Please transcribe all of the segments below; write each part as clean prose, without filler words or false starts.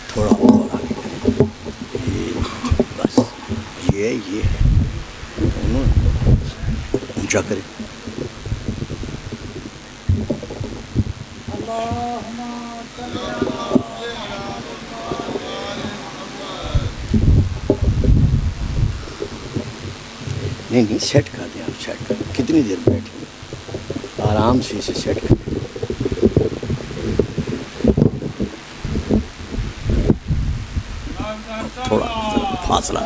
تھوڑا بس یہ ہے اونچا کرے. نہیں سیٹ کر دیں آپ, سیٹ کر. کتنی دیر بیٹھیں آرام سے اسے سیٹ کر. تھوڑا فاصلہ ہے.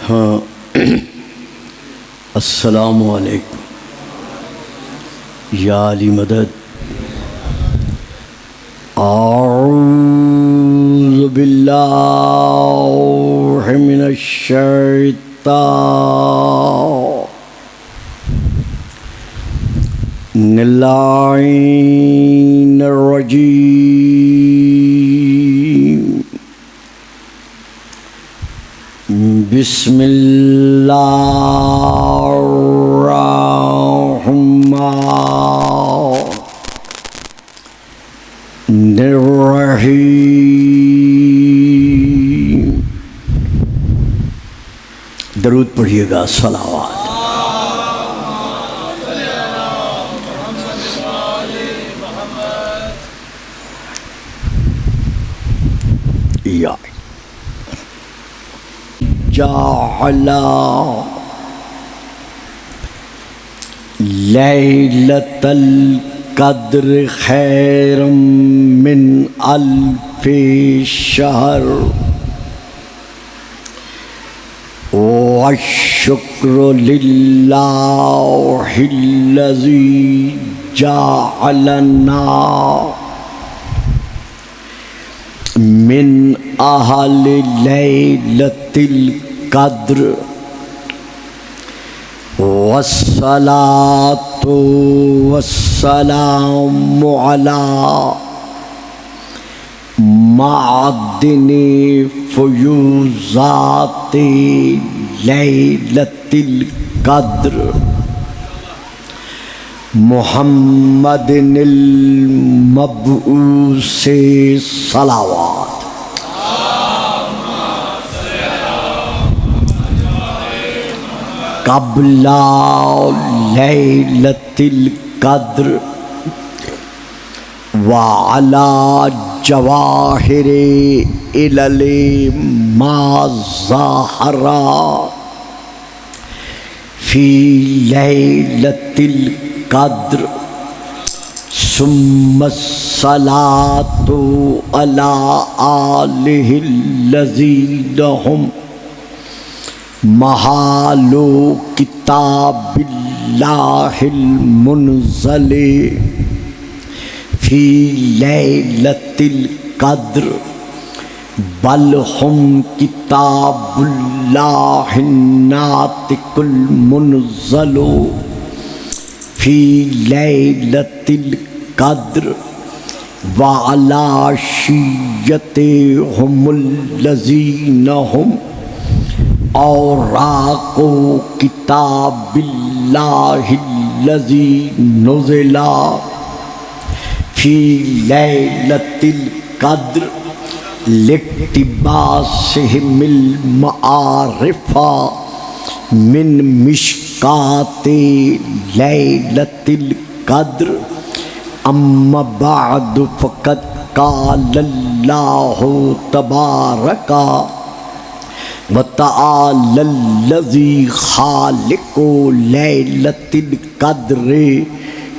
ہاں السلام علیکم یا علی مدد. اعوذ باللہ من الشیطان اللعین الرجیم. بسم اللہ الرحمن الرحیم. درود پڑھیے گا, صلوات. یا جعل لیلۃ القدر خیر من الف شہر والشکر للہ الذی جعلنا من اہل لیلۃ القدر والصلاۃ والسلام علی معدن فیوزات لیلۃ القدر محمد المبعوث صلوات. قبل لیلۃ القدر وعلی جواہر علل ما ظاہر فی لیلۃ القدر ثم الصلاۃ علی آلہ الذین ہم محال کتاب اللہ المنزل فی لیلۃ القدر بل ہم کتاب اللہ الناطق المنزل فی لیلۃ القدر وعلی شیعتہم الذین ہم اوراق کتاب اللہ الذی نزل فی لیلۃ القدر لاقتباسہم المعارف من مشکات لیلۃ القدر. اما بعد فقد قال اللہ تبارک وتعالی الذی خالق لیلۃ القدر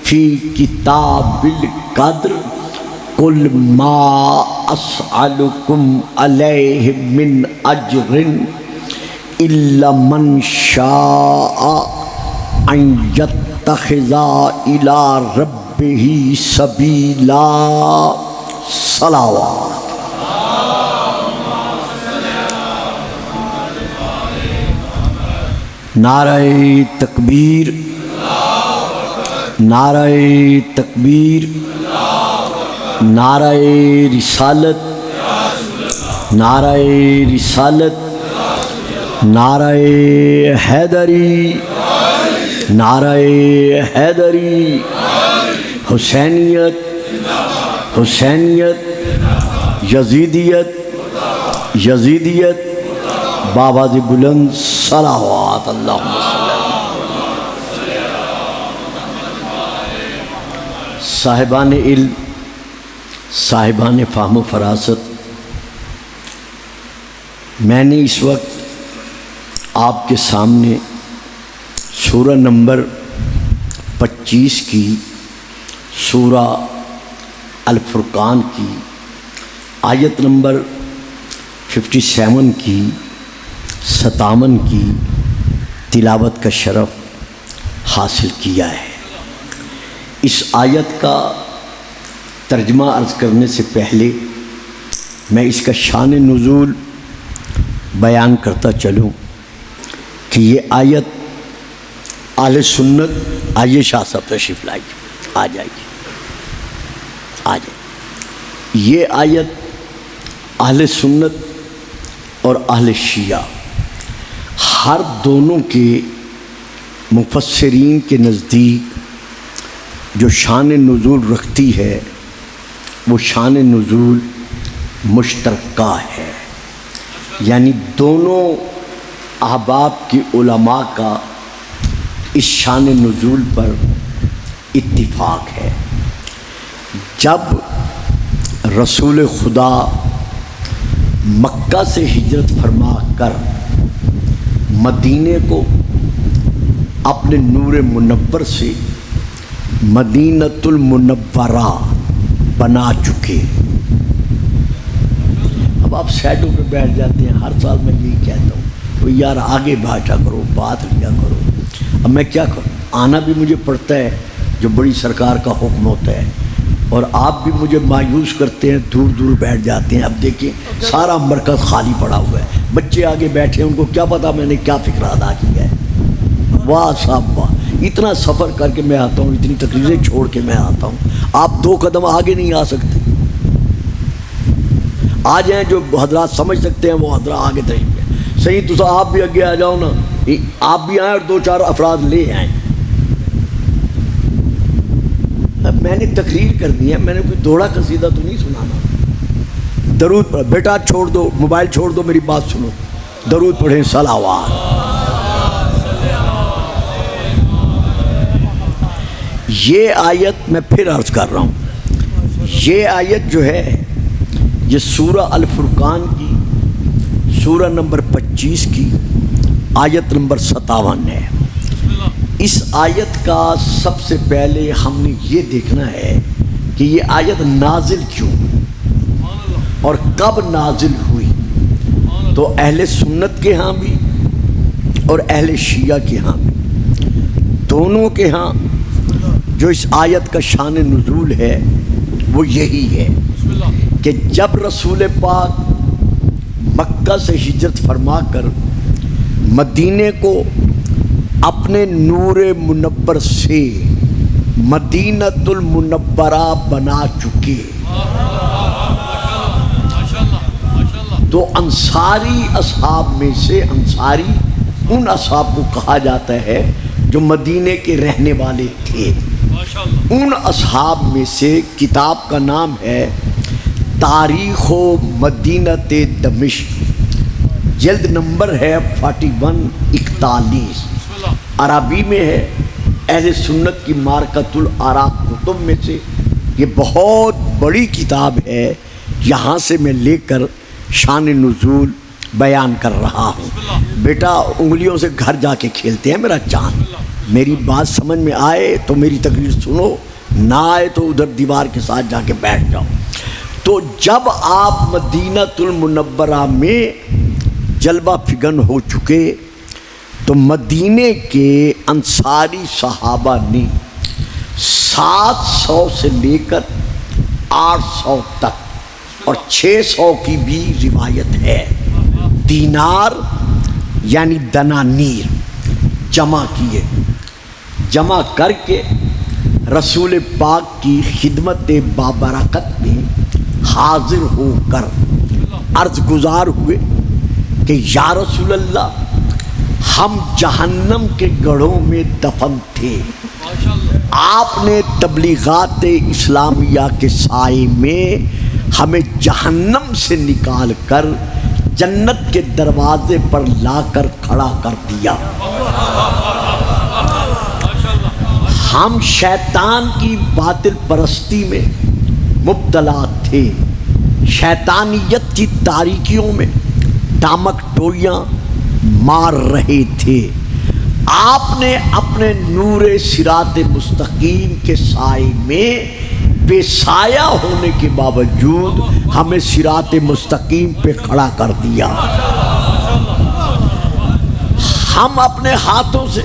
فی کتاب القدر قل ما اسألکم علیہ من اجر الا من شاء ان یتخذ الی ربہ سبیلا. صلوات. نعرہ تکبیر، نعرہ تکبیر، نعرہ رسالت، نعرہ رسالت، نعرہ حیدری، نعرہ حیدری، حسینیت، حسینیت، یزیدیت، یزیدیت، بابا دی بلند صلوات اللہم صلی صاحبان علم، صاحبان فہم و فراست، میں نے اس وقت آپ کے سامنے سورہ نمبر 25 کی، سورہ الفرقان کی آیت نمبر 57 کی، 57 کی تلاوت کا شرف حاصل کیا ہے۔ اس آیت کا ترجمہ عرض کرنے سے پہلے میں اس کا شان نزول بیان کرتا چلوں کہ یہ آیت اہل سنت، آئیے شاہ صاحب تشریف لائیے، آ جائیے، آ جائیے۔ یہ آیت اہل سنت اور اہل شیعہ ہر دونوں کے مفسرین کے نزدیک جو شان نزول رکھتی ہے وہ شان نزول مشترکہ ہے، یعنی دونوں احباب کے علماء کا اس شان نزول پر اتفاق ہے۔ جب رسول خدا مکہ سے ہجرت فرما کر مدینے کو اپنے نور منور سے مدینۃ المنورہ بنا چکے، اب آپ سیٹوں پہ بیٹھ جاتے ہیں، ہر سال میں یہی کہتا ہوں تو یار آگے بیٹھا کرو، بات لیا کرو۔ اب میں کیا کروں، آنا بھی مجھے پڑتا ہے جو بڑی سرکار کا حکم ہوتا ہے، اور آپ بھی مجھے مایوس کرتے ہیں، دور دور بیٹھ جاتے ہیں۔ اب دیکھیں سارا مرکز خالی پڑا ہوا ہے، بچے آگے بیٹھے ہیں، ان کو کیا پتا میں نے کیا فکر ادا کیا ہے۔ واہ صاحب واہ، اتنا سفر کر کے میں آتا ہوں، اتنی تقریریں چھوڑ کے میں آتا ہوں، آپ 2 قدم آگے نہیں آ سکتے۔ آ جائیں جو حضرات سمجھ سکتے ہیں وہ حضرات آگے تشریف لیں، صحیح تو آپ بھی آگے آ جاؤ نا، آپ بھی آئیں اور 2-4 افراد لے آئیں۔ اب میں نے تقریر کر دی ہے، میں نے کوئی دوڑا قصیدہ تو نہیں سنانا۔ درود پڑھ، بیٹا چھوڑ دو موبائل، چھوڑ دو، میری بات سنو، درود پڑھیں، صلوات۔ یہ آیت میں پھر عرض کر رہا ہوں، یہ آیت جو ہے یہ سورہ الفرقان کی سورہ نمبر 25 کی آیت نمبر 57 ہے۔ اس آیت کا سب سے پہلے ہم نے یہ دیکھنا ہے کہ یہ آیت نازل کیوں اور کب نازل ہوئی۔ تو اہل سنت کے ہاں بھی اور اہل شیعہ کے ہاں بھی، دونوں کے ہاں جو اس آیت کا شان نزول ہے وہ یہی ہے کہ جب رسول پاک مکہ سے ہجرت فرما کر مدینے کو اپنے نور منور سے مدینۃ المنورہ بنا چکے، تو انصاری اصحاب میں سے، انصاری ان اصحاب کو کہا جاتا ہے جو مدینے کے رہنے والے تھے۔ ان اصحاب میں سے کتاب کا نام ہے تاریخ و مدینۃ دمشق، جلد نمبر ہے 4141، عربی میں ہے، اہل سنت کی مارکۃ الآراء کتب میں سے یہ بہت بڑی کتاب ہے۔ یہاں سے میں لے کر شان نزول بیان کر رہا ہوں۔ بیٹا انگلیوں سے گھر جا کے کھیلتے ہیں میرا چاند، میری بات سمجھ میں آئے تو میری تقریر سنو، نہ آئے تو ادھر دیوار کے ساتھ جا کے بیٹھ جاؤ۔ تو جب آپ مدینۃ المنورہ میں جلوہ فگن ہو چکے تو مدینے کے انصاری صحابہ نے 700 سے لے کر 800 تک اور 600 کی بھی روایت ہے، دینار یعنی دنانیر، جمع کیے، جمع کر کے رسول پاک کی خدمت بابرکت میں حاضر ہو کر عرض گزار ہوئے کہ یا رسول اللہ، ہم جہنم کے گڑھوں میں دفن تھے، آپ نے تبلیغات اسلامیہ کے سائے میں ہمیں جہنم سے نکال کر جنت کے دروازے پر لا کر کھڑا کر دیا۔ ہم شیطان کی باطل پرستی میں مبتلا تھے، شیطانیت کی تاریکیوں میں ٹامک ٹولیاں مار رہے تھے، آپ نے اپنے نور صراط مستقیم کے سائے میں بے سایہ ہونے کے باوجود ہمیں صراط مستقیم پہ کھڑا کر دیا۔ ہم اپنے ہاتھوں سے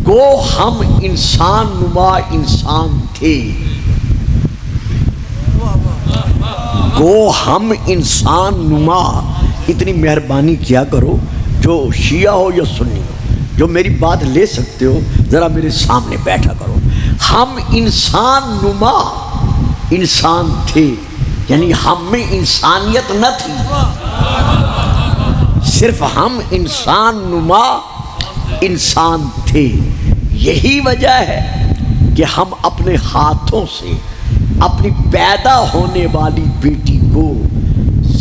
گو ہم انسان نما انسان تھے، گو ہم انسان نما، اتنی مہربانی کیا کرو، جو شیعہ ہو یا سنی ہو، جو میری بات لے سکتے ہو ذرا میرے سامنے بیٹھا کرو۔ ہم انسان نما انسان تھے، یعنی ہم میں انسانیت نہ تھی، صرف ہم انسان نما انسان تھے۔ یہی وجہ ہے کہ ہم اپنے ہاتھوں سے اپنی پیدا ہونے والی بیٹی کو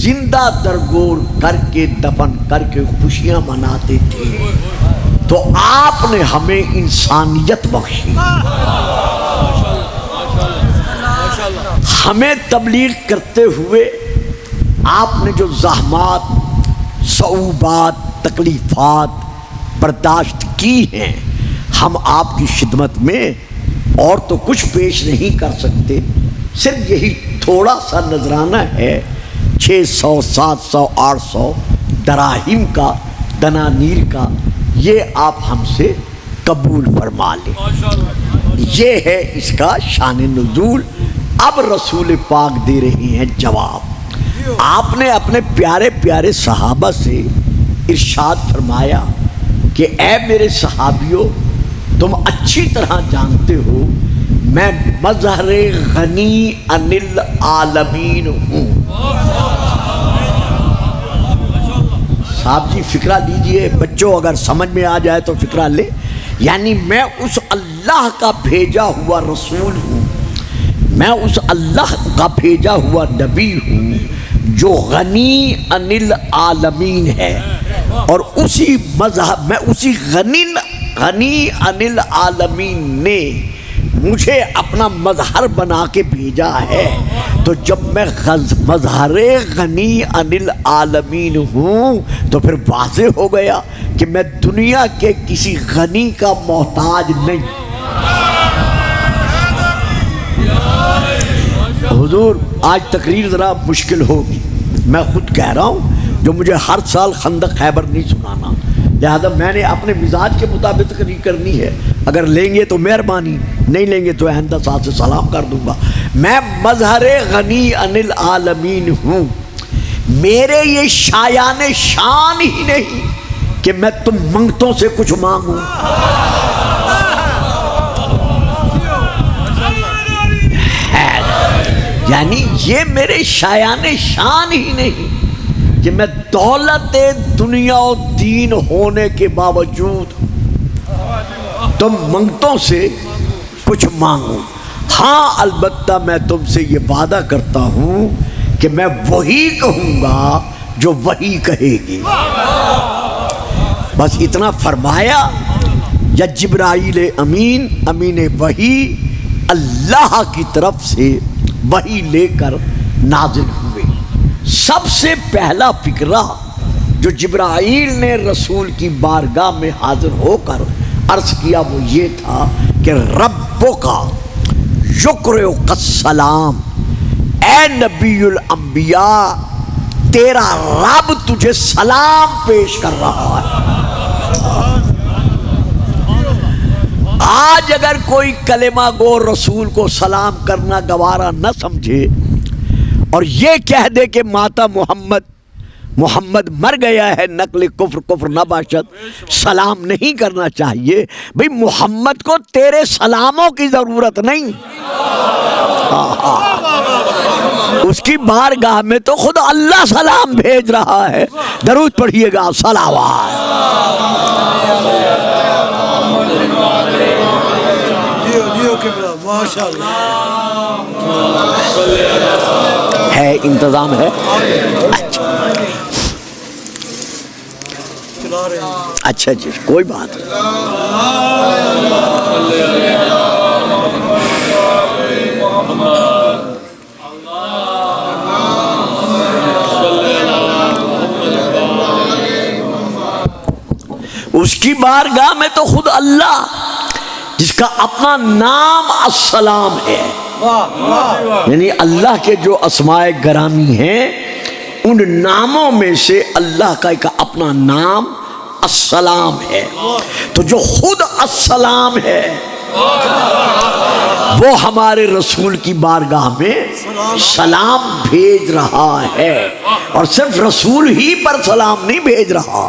زندہ درگور کر کے دفن کر کے خوشیاں مناتے تھے، تو آپ نے ہمیں انسانیت بخشی۔ ہمیں تبلیغ کرتے ہوئے آپ نے جو زحمات، صعوبات، تکلیفات برداشت کی ہیں، ہم آپ کی خدمت میں اور تو کچھ پیش نہیں کر سکتے، صرف یہی تھوڑا سا نذرانہ ہے، 600 700 800 دراہم کا، دنانیر کا، یہ آپ ہم سے قبول فرما لیں۔ یہ ہے اس کا شان نزول۔ اب رسول پاک دے رہے ہیں جواب۔ آپ نے اپنے پیارے پیارے صحابہ سے ارشاد فرمایا کہ اے میرے صحابیوں، تم اچھی طرح جانتے ہو میں مظہر غنی عن العالمین ہوں۔ صاحب جی فکرہ لیجئے، بچوں اگر سمجھ میں آ جائے تو فکرہ لے، یعنی میں اس اللہ کا بھیجا ہوا رسول ہوں، میں اس اللہ کا بھیجا ہوا نبی ہوں جو غنی عن العالمین ہے، اور اسی مذہب میں اسی غنی عن العالمین نے مجھے اپنا مظہر بنا کے بھیجا ہے۔ تو جب میں مظہر غنی عن العالمین ہوں تو پھر واضح ہو گیا کہ میں دنیا کے کسی غنی کا محتاج نہیں۔ حضور آج تقریر ذرا مشکل ہوگی، میں خود کہہ رہا ہوں، جو مجھے ہر سال خندق خیبر نہیں سنانا، لہذا میں نے اپنے مزاج کے مطابق تقریر کرنی ہے۔ اگر لیں گے تو مہربانی، نہیں لیں گے تو آئندہ ساتھ سے سلام کر دوں گا۔ میں مظہر غنی عن العالمین ہوں، میرے یہ شایان شان ہی نہیں کہ میں تم منگتوں سے کچھ مانگوں۔ یعنی یہ میرے شایان شان ہی نہیں کہ میں دولت دنیا و دین ہونے کے باوجود تم منگتوں سے کچھ مانگوں۔ ہاں البتہ میں تم سے یہ وعدہ کرتا ہوں کہ میں وہی کہوں گا جو وہی کہے گی۔ بس اتنا فرمایا، یا جبرائیل امین، امین وحی، اللہ کی طرف سے وحی لے کر نازل ہوئے۔ سب سے پہلا فکرہ جو جبرائیل نے رسول کی بارگاہ میں حاضر ہو کر عرض کیا وہ یہ تھا کہ ربک یقرئک السلام، اے نبی الانبیاء تیرا رب تجھے سلام پیش کر رہا ہے۔ آج اگر کوئی کلمہ گو رسول کو سلام کرنا گوارا نہ سمجھے اور یہ کہہ دے کہ ماتا محمد محمد مر گیا ہے، نقل کفر کفر نہ باشد، سلام نہیں کرنا چاہیے۔ بھئی محمد کو تیرے سلاموں کی ضرورت نہیں، اس کی بارگاہ میں تو خود اللہ سلام بھیج رہا ہے۔ درود پڑھیے گا، صلوات۔ ہے انتظام ہے؟ اچھا جی، کوئی بات نہیں۔ اس کی بارگاہ میں تو خود اللہ، جس کا اپنا نام السلام ہے، یعنی اللہ کے جو اسماء گرامی ہیں ان ناموں میں سے اللہ کا ایک اپنا نام السلام ہے۔ تو جو خود السلام ہے وہ ہمارے رسول کی بارگاہ میں سلام بھیج رہا ہے، اور صرف رسول ہی پر سلام نہیں بھیج رہا۔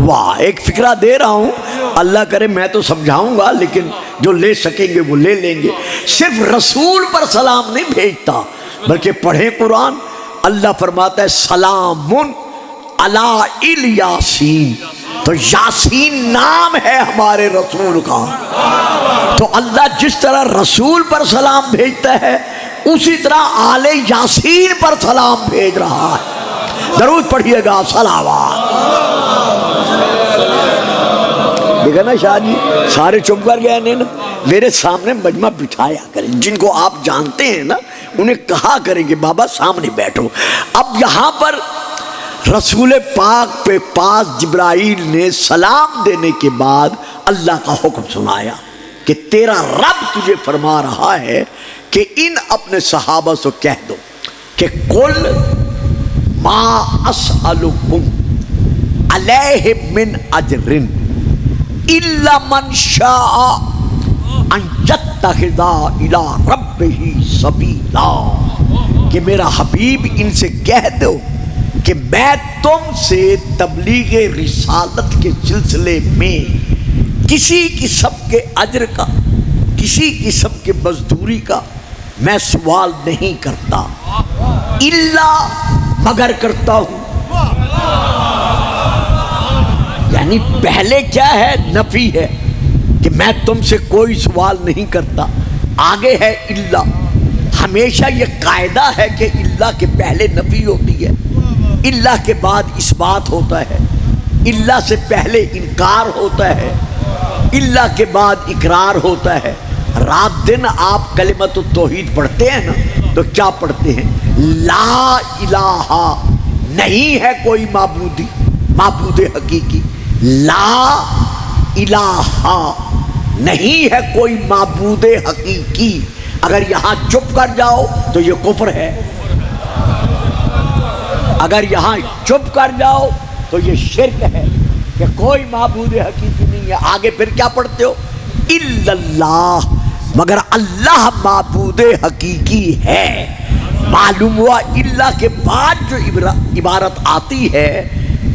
واہ، ایک فکرہ دے رہا ہوں، اللہ کرے میں تو سمجھاؤں گا، لیکن جو لے سکیں گے وہ لے لیں گے۔ صرف رسول پر سلام نہیں بھیجتا، بلکہ پڑھیں قرآن، اللہ فرماتا ہے سلام علی الیاسین، تو یاسین نام ہے ہمارے رسول کا۔ تو اللہ جس طرح رسول پر سلام بھیجتا ہے اسی طرح آل یاسین پر سلام بھیج رہا ہے۔ درود پڑھیے گا، صلوات۔ دیکھا نا شاہ جی، سارے چپ کر گئے نا۔ میرے سامنے مجمع بٹھایا کریں، جن کو آپ جانتے ہیں نا انہیں کہا کریں کہ بابا سامنے بیٹھو۔ اب یہاں پر رسول پاک پہ پاس جبرائیل نے سلام دینے کے بعد اللہ کا حکم سنایا کہ تیرا رب تجھے فرما رہا ہے کہ ان اپنے صحابہ سے کہہ دو کہ قل ما اسألکم علیہ من اجر الا من شاء ان یتخذ الی ربہ سبیلا، کہ میرا حبیب ان سے کہہ دو کہ میں تم سے تبلیغ رسالت کے سلسلے میں کسی قسم کے اجر کا، کسی قسم کے مزدوری کا میں سوال نہیں کرتا، الا مگر کرتا ہوں۔ یعنی پہلے کیا ہے؟ نفی ہے کہ میں تم سے کوئی سوال نہیں کرتا، آگے ہے الا۔ ہمیشہ یہ قاعدہ ہے کہ اللہ کے پہلے نفی ہوتی ہے، اللہ کے بعد اس بات ہوتا ہے، اللہ سے پہلے انکار ہوتا ہے، اللہ کے بعد اقرار ہوتا ہے۔ رات دن آپ کلمۃ التوحید پڑھتے ہیں نا تو کیا پڑھتے ہیں؟ لا الہ، نہیں ہے کوئی معبود حقیقی، لا الہ، نہیں ہے کوئی معبود حقیقی۔ اگر یہاں چپ کر جاؤ تو یہ کفر ہے، اگر یہاں چپ کر جاؤ تو یہ شرک ہے کہ کوئی معبود حقیقی نہیں ہے۔ آگے پھر کیا پڑھتے ہو؟ الا اللہ، مگر اللہ معبود حقیقی ہے۔ معلوم ہوا اللہ کے بعد جو عبارت آتی ہے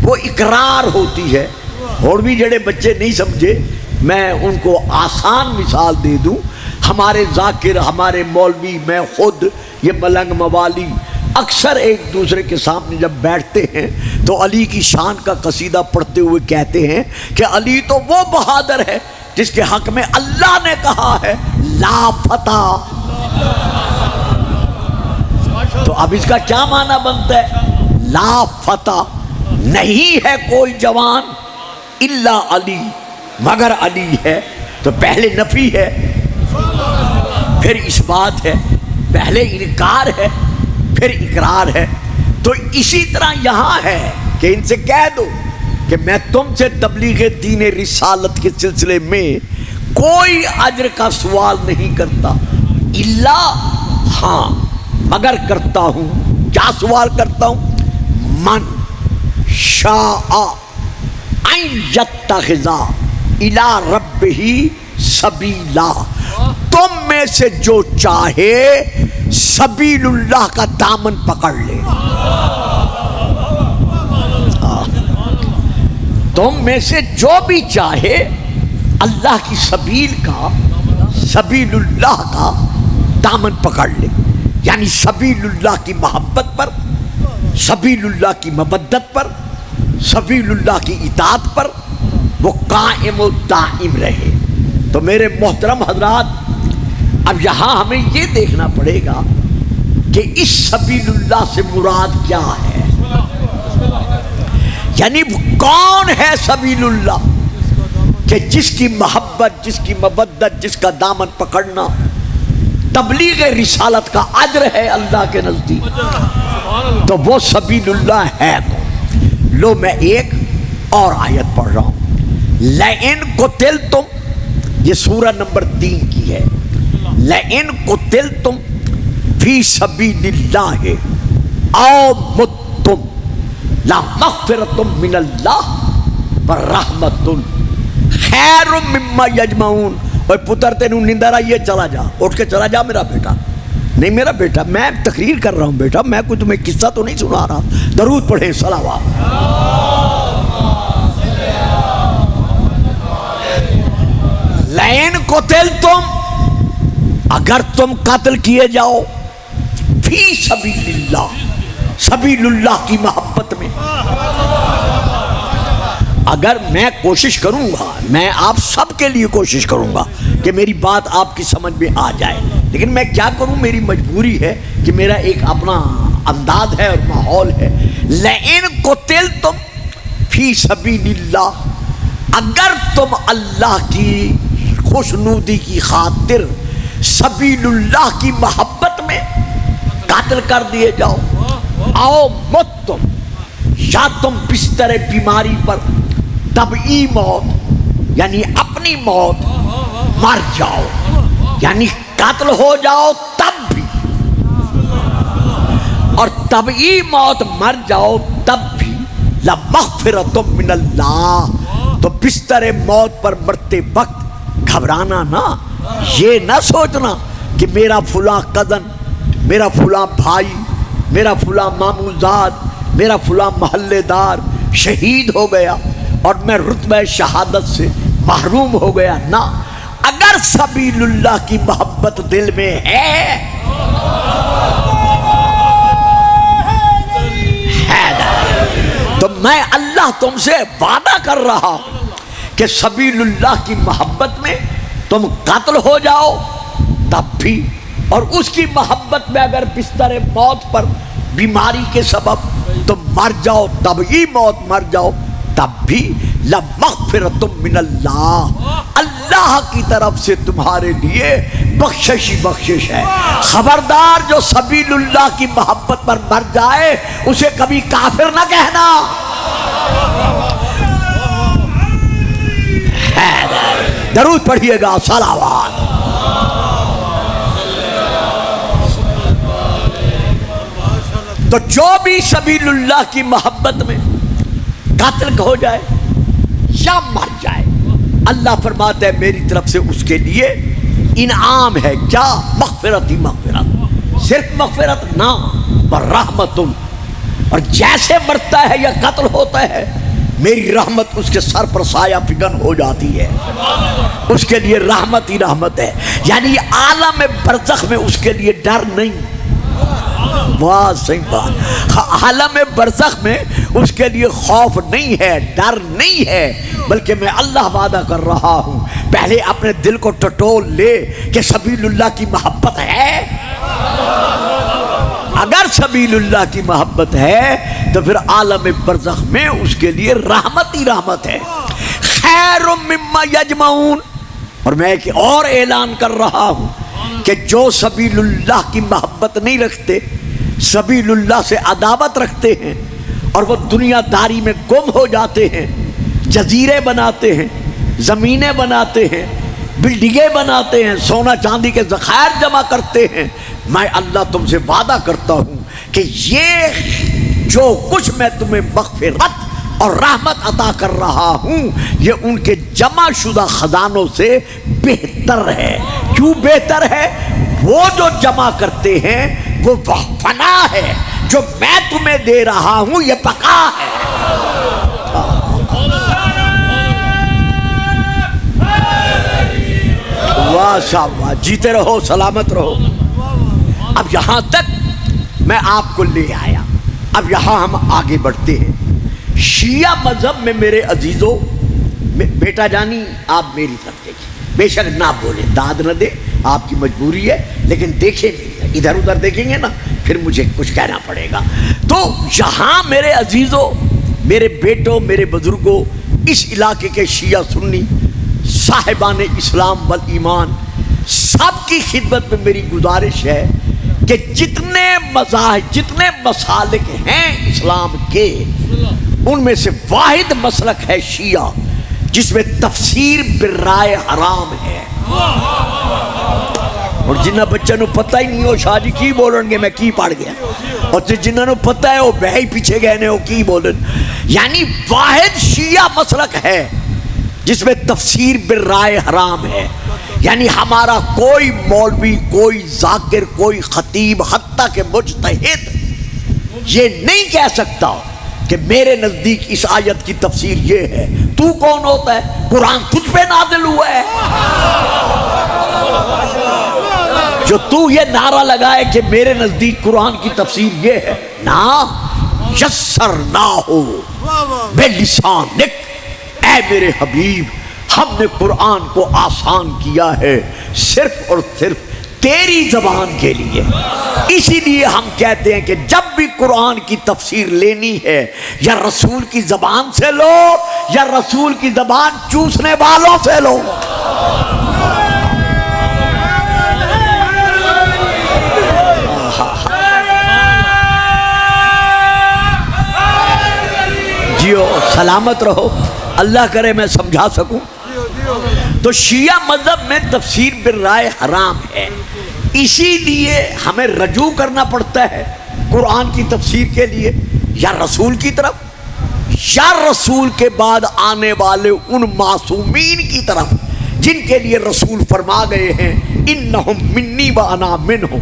وہ اقرار ہوتی ہے۔ اور بھی جڑے بچے نہیں سمجھے میں ان کو آسان مثال دے دوں، ہمارے ذاکر، ہمارے مولوی، میں خود، یہ ملنگ موالی اکثر ایک دوسرے کے سامنے جب بیٹھتے ہیں تو علی کی شان کا قصیدہ پڑھتے ہوئے کہتے ہیں کہ علی تو وہ بہادر ہے جس کے حق میں اللہ نے کہا ہے لا فتح۔ تو اب اس کا کیا معنی بنتا ہے؟ لا فتح، نہیں ہے کوئی جوان الا علی، مگر علی ہے۔ تو پہلے نفی ہے، پھر اس بات ہے، پہلے انکار ہے، پھر اقرار ہے۔ تو اسی طرح یہاں ہے کہ ان سے کہہ دو کہ میں تم سے تبلیغ دین رسالت کے سلسلے میں کوئی اجر کا سوال نہیں کرتا، الا، ہاں مگر کرتا ہوں، کیا سوال کرتا ہوں؟ من شاء ان یتخذ الی ربہ سبیلا، تم میں سے جو چاہے سبیل اللہ کا دامن پکڑ لے۔ تم میں سے جو بھی چاہے اللہ کی سبیل کا، سبیل اللہ کا دامن پکڑ لے، یعنی سبیل اللہ کی محبت پر، سبیل اللہ کی مودت پر، سبیل اللہ کی اطاعت پر وہ قائم و دائم رہے۔ تو میرے محترم حضرات، اب یہاں ہمیں یہ دیکھنا پڑے گا کہ اس سبیل اللہ سے مراد کیا ہے، یعنی کون ہے سبیل اللہ کہ جس کی محبت، جس کی مودت، جس کا دامن پکڑنا تبلیغ رسالت کا اجر ہے اللہ کے نزدیک، تو وہ سبیل اللہ ہے کون؟ لو میں ایک اور آیت پڑھ رہا ہوں، لَإِن قُتِلْتُمْ، یہ سورہ نمبر 3 کی ہے، لَإِن قُتِلْتُمْ فِي سَبِيلِ اللَّهِ أَوْ مُتُّمْ لَمَغْفِرَةٌ مِّنَ اللَّهِ وَرَحْمَةٌ خَيْرٌ مِّمَّا يَجْمَعُونَ۔ اوے پتر تینوں نیندر آئی ہے، چلا جا، اٹھ کے چلا جا میرا بیٹا۔ نہیں میرا بیٹا، میں تقریر کر رہا ہوں بیٹا، میں کوئی تمہیں قصہ تو نہیں سنا رہا۔ درود پڑھیں، صلوات۔ لَإِن قُتِلْتُمْ، اگر تم قتل کیے جاؤ، فی سبیل اللہ، سبیل اللہ کی محبت میں، اگر میں کوشش کروں گا، میں آپ سب کے لیے کوشش کروں گا کہ میری بات آپ کی سمجھ میں آ جائے، لیکن میں کیا کروں، میری مجبوری ہے کہ میرا ایک اپنا انداز ہے اور ماحول ہے۔ لَإِن قُتِلْتُمْ فِي سَبِيلِ اللَّهِ، اگر تم اللہ کی خوشنودی کی خاطر سبیل اللہ کی محبت میں قتل کر دیے جاؤ، آؤ متم، یا تم بستر بیماری پر طبعی موت یعنی اپنی موت مر جاؤ، یعنی قتل ہو جاؤ تب بھی، اور طبعی موت مر جاؤ تب بھی، لَمَغْفِرَةٌ مِّنَ اللَّهِ، تو بستر موت پر مرتے وقت گھبرانا نہ، یہ نہ سوچنا کہ میرا فلاں کزن، میرا فلاں بھائی، میرا فلاں ماموزاد، میرا فلاں محلے دار شہید ہو گیا اور میں رتبہ شہادت سے محروم ہو گیا، نہ، اگر سبیل اللہ کی محبت دل میں ہے تو میں اللہ تم سے وعدہ کر رہا ہوں کہ سبیل اللہ کی محبت میں تم قتل ہو جاؤ تب بھی، اور اس کی محبت میں اگر بستر موت پر بیماری کے سبب تم مر جاؤ، طبعی موت مر جاؤ تب بھی، لَمَغْفِرَةٌ مِّنَ اللَّهِ، اللہ کی طرف سے تمہارے لیے بخشش ہی بخشش ہے۔ خبردار جو سبیل اللہ کی محبت پر مر جائے اسے کبھی کافر نہ کہنا۔ درود پڑھیے گا، صلوات۔ تو جو بھی سبیل اللہ کی محبت میں قتل ہو جائے یا مر جائے، اللہ فرماتا ہے میری طرف سے اس کے لیے انعام ہے، کیا؟ مغفرت ہی مغفرت، صرف مغفرت نہ، رحمت، اور جیسے مرتا ہے یا قتل ہوتا ہے میری رحمت اس کے سر پر سایہ فگن ہو جاتی ہے، اس کے لیے رحمت ہی رحمت ہے، یعنی عالم برزخ میں اس کے لیے ڈر نہیں۔ واہ صحیح بات، عالم برزخ میں اس کے لیے خوف نہیں ہے، ڈر نہیں ہے، بلکہ میں اللہ وعدہ کر رہا ہوں، پہلے اپنے دل کو ٹٹول لے کہ سبیل اللہ کی محبت ہے۔ اگر سبیل اللہ کی محبت ہے تو پھر عالم برزخ میں اس کے لیے رحمت ہی رحمت ہے، خیر مما یجمعون۔ اور میں ایک اور اعلان کر رہا ہوں کہ جو سبیل اللہ کی محبت نہیں رکھتے، سبیل اللہ سے عداوت رکھتے ہیں اور وہ دنیا داری میں گم ہو جاتے ہیں، جزیرے بناتے ہیں، زمینیں بناتے ہیں، بلڈنگیں بناتے ہیں، سونا چاندی کے ذخائر جمع کرتے ہیں، میں اللہ تم سے وعدہ کرتا ہوں کہ یہ جو کچھ میں تمہیں مغفرت اور رحمت عطا کر رہا ہوں یہ ان کے جمع شدہ خزانوں سے بہتر ہے۔ کیوں بہتر ہے؟ وہ جو جمع کرتے ہیں وہ فنا ہے، جو میں تمہیں دے رہا ہوں یہ بقا ہے۔ واہ صاحب واہ، جیتے رہو، سلامت رہو۔ اب یہاں تک میں آپ کو لے آیا، اب یہاں ہم آگے بڑھتے ہیں۔ شیعہ مذہب میں میرے عزیزوں، بیٹا جانی آپ میری طرف دیکھیں، بے شک نہ بولیں، داد نہ دیں، آپ کی مجبوری ہے، لیکن دیکھیں نہیں، ادھر ادھر دیکھیں گے نا پھر مجھے کچھ کہنا پڑے گا۔ تو یہاں میرے عزیزوں، میرے بیٹوں، میرے بزرگوں، اس علاقے کے شیعہ سنی صاحبان اسلام والایمان سب کی خدمت میں میری گزارش ہے کہ جتنے مذاہب، جتنے مسالک ہیں اسلام کے، ان میں سے واحد مسلک ہے شیعہ جس میں تفسیر بالرائے حرام ہے۔ اور جنہ بچوں نو پتہ ہی نہیں ہو شاہ جی کی بولن گے میں کی پڑھ گیا، اور جنہوں نے پتہ ہے وہ بہی پیچھے گئے نے وہ کی بولن، یعنی واحد شیعہ مسلک ہے جس میں تفسیر بالرائے حرام ہے۔ یعنی ہمارا کوئی مولوی، کوئی ذاکر، کوئی خطیب، حتیٰ کہ مجتہد یہ نہیں کہہ سکتا کہ میرے نزدیک اس آیت کی تفسیر یہ ہے۔ تو کون ہوتا ہے؟ قرآن تجھ پہ نازل ہوا ہے جو تو یہ نعرہ لگائے کہ میرے نزدیک قرآن کی تفسیر یہ ہے؟ نا یسرناہ بلسانک، اے میرے حبیب ہم نے قرآن کو آسان کیا ہے صرف اور صرف تیری زبان کے لیے۔ اسی لیے ہم کہتے ہیں کہ جب بھی قرآن کی تفسیر لینی ہے یا رسول کی زبان سے لو یا رسول کی زبان چوسنے والوں سے لو۔ جیو سلامت رہو، اللہ کرے میں سمجھا سکوں۔ تو شیعہ مذہب میں تفسیر بالرائے حرام ہے، اسی لیے ہمیں رجوع کرنا پڑتا ہے قرآن کی تفسیر کے لیے یا رسول کی طرف یا رسول کے بعد آنے والے ان معصومین کی طرف جن کے لیے رسول فرما گئے ہیں انہم منی وانا منہم،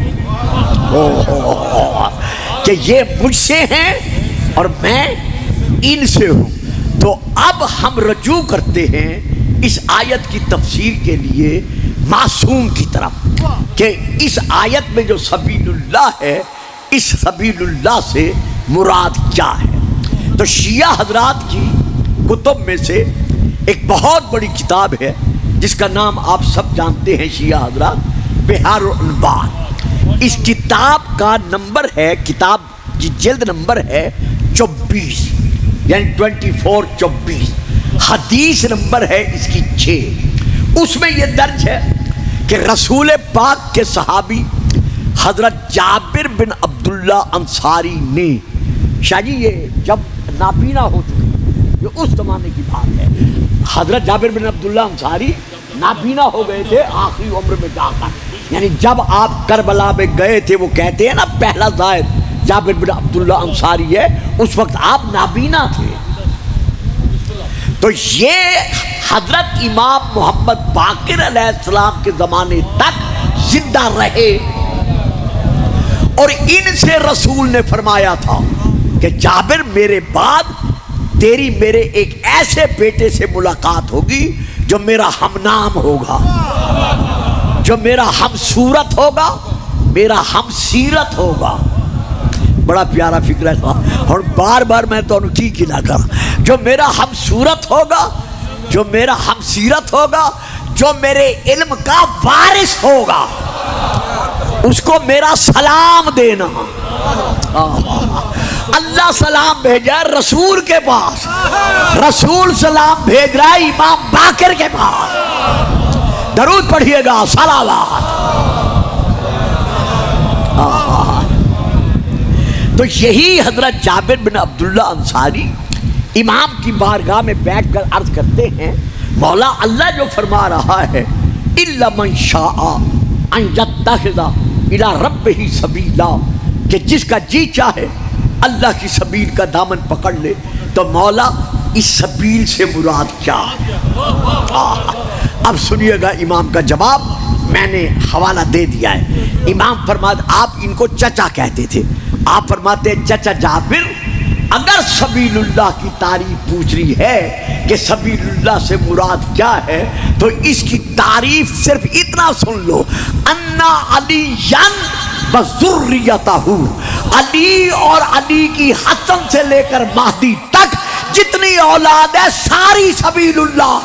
کہ یہ مجھ سے ہیں اور میں ان سے ہوں۔ تو اب ہم رجوع کرتے ہیں اس آیت کی تفسیر کے لیے معصوم کی طرف کہ اس آیت میں جو سبیل اللہ ہے اس سبیل اللہ سے مراد کیا ہے۔ تو شیعہ حضرات کی کتب میں سے ایک بہت بڑی کتاب ہے جس کا نام آپ سب جانتے ہیں شیعہ حضرات، بحار الانوار۔ اس کتاب کا نمبر ہے، کتاب کی جلد نمبر ہے 24، یعنی 24 حدیث نمبر ہے اس کی 6۔ اس میں یہ درج ہے کہ رسول پاک کے صحابی حضرت جابر بن عبداللہ انصاری نے، شاہ جی یہ جب نابینا ہو چکے، یہ اس زمانے کی بات ہے، حضرت جابر بن عبداللہ انصاری نابینا ہو گئے تھے آخری عمر میں جا کر، یعنی جب آپ کربلا میں گئے تھے، وہ کہتے ہیں نا پہلا زائر جابر بن عبداللہ انصاری ہے، اس وقت آپ نابینا تھے۔ تو یہ حضرت امام محمد باقر علیہ السلام کے زمانے تک زندہ رہے، اور ان سے رسول نے فرمایا تھا کہ جابر میرے بعد تیری میرے ایک ایسے بیٹے سے ملاقات ہوگی جو میرا ہم نام ہوگا، جو میرا ہم صورت ہوگا، میرا ہم سیرت ہوگا۔ بڑا پیارا فکر ہے، اور بار بار میں تو انہوں کی نہ کرا، جو میرا ہم صورت ہوگا، جو میرا ہم سیرت ہوگا، جو میرے علم کا وارث ہوگا، اس کو میرا سلام دینا۔ اللہ سلام بھیجا رسول کے پاس، رسول سلام بھیج رہا ہے امام باقر کے پاس، درود پڑھیے گا، صلوات۔ تو یہی حضرت جابر بن عبداللہ انصاری امام کی بارگاہ میں بیٹھ کر عرض کرتے ہیں، مولا اللہ جو فرما رہا ہے اِلَّا مَنْ شَاءَ أَنْ يَتَّخِذَ إِلَىٰ رَبِّهِ سَبِيلًا، کہ جس کا جی چاہے اللہ کی سبیل کا دامن پکڑ لے، تو مولا اس سبیل سے مراد کیا ہے؟ اب سنیے گا امام کا جواب، میں نے حوالہ دے دیا ہے۔ امام فرماتے آپ ان کو چچا کہتے تھے، آپ فرماتے چچا جابر اگر سبیل اللہ کی تعریف پوچھ رہی ہے کہ سبیل اللہ سے مراد کیا ہے تو اس کی تعریف صرف اتنا سن لو، انا علی بذریتہ، علی اور علی کی حسن سے لے کر مہدی تک جتنی اولاد ہے ساری سبیل اللہ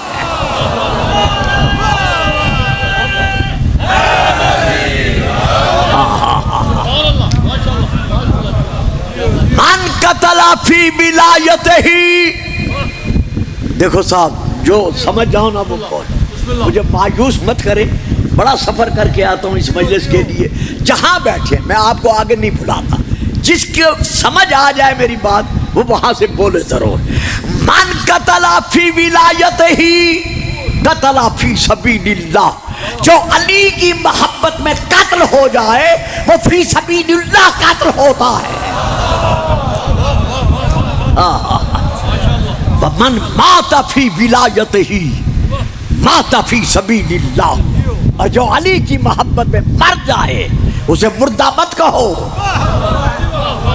من قتل فی ولایتہ۔ دیکھو صاحب جو سمجھ جاؤ نا وہ بول، مجھے مایوس مت کرے، بڑا سفر کر کے آتا ہوں اس مجلس کے لیے، جہاں بیٹھے میں آپ کو آگے نہیں بلاتا، جس کے سمجھ آ جائے میری بات وہ وہاں سے بولے ضرور۔ من قتل فی ولایتہ قتل فی سبیل اللہ، جو علی کی محبت میں قتل ہو جائے وہ فی سبیل اللہ قتل ہوتا ہے۔ ومن مات فی ولایتہ مات فی سبیل اللہ، اور جو علی کی محبت میں مر جائے اسے مردہ مت کہو،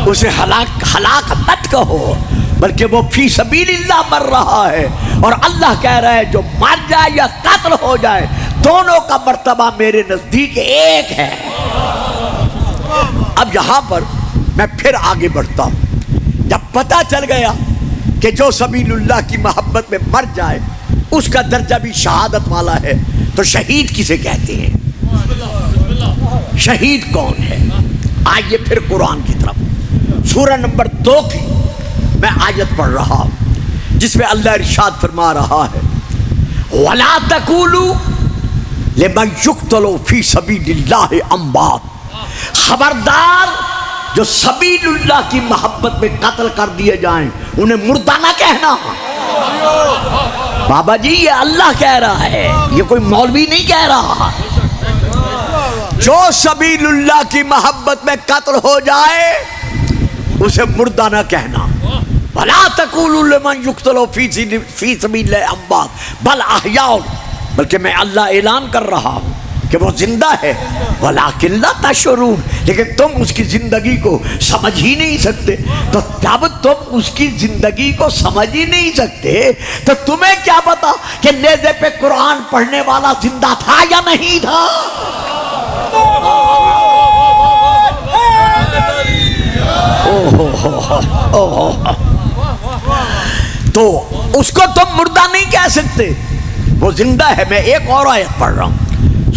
اسے ہلاک مت کہو، بلکہ وہ فی سبیل اللہ مر رہا ہے، اور اللہ کہہ رہا ہے جو مر جائے یا قتل ہو جائے دونوں کا مرتبہ میرے نزدیک ایک ہے۔ اب یہاں پر میں پھر آگے بڑھتا ہوں، جب پتہ چل گیا کہ جو سبیل اللہ کی محبت میں مر جائے اس کا درجہ بھی شہادت والا ہے، تو شہید کسے کہتے ہیں؟ شہید کون ہے؟ آئیے پھر قرآن کی طرف، سورہ نمبر 2 کی میں آیت پڑھ رہا ہوں جس میں اللہ ارشاد فرما رہا ہے وَلَا تَقُولُوا لِمَنْ يُقْتَلُ فِي سَبِيلِ اللَّهِ أَمْوَاتٌ، خبردار جو سبیل اللہ کی محبت میں قتل کر دیے جائیں انہیں مردہ نہ کہنا۔ بابا جی یہ اللہ کہہ رہا ہے، یہ کوئی مولوی نہیں کہہ رہا۔ جو سبیل اللہ کی محبت میں قتل ہو جائے اسے مردہ نہ کہنا۔ وَلَا تَقُولُوا لِمَنْ يُقْتَلُ فِي سَبِيلِ اللَّهِ أَمْوَاتٌ بَلْ أَحْيَاءٌ، بلکہ میں اللہ اعلان کر رہا ہوں کہ وہ زندہ ہے، وَلَٰكِن لَا تَشْعُرُونَ، لیکن تم اس کی زندگی کو سمجھ ہی نہیں سکتے۔ تو جب تم اس کی زندگی کو سمجھ ہی نہیں سکتے تو تمہیں کیا پتا کہ نیزے پہ قرآن پڑھنے والا زندہ تھا یا نہیں تھا؟ تو اس کو تم مردہ نہیں کہہ سکتے، وہ زندہ ہے۔ میں ایک اور آیت پڑھ رہا ہوں،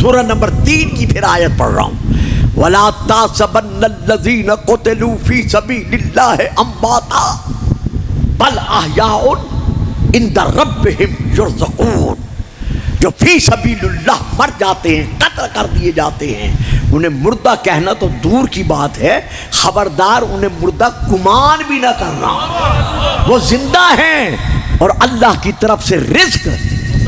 سورہ نمبر 3 کی پھر آیت پڑھ رہا ہوں، وَلَا تَحْسَبَنَّ الَّذِينَ قُتِلُوا فِي سَبِيلِ اللَّهِ أَمْوَاتًا بَلْ أَحْيَاءٌ عِندَ رَبِّهِمْ يُرْزَقُونَ، جو فی سبیل اللہ مر جاتے ہیں، قتل کر دیے جاتے ہیں، انہیں مردہ کہنا تو دور کی بات ہے، خبردار انہیں مردہ گمان بھی نہ کرنا، وہ زندہ ہیں اور اللہ کی طرف سے رزق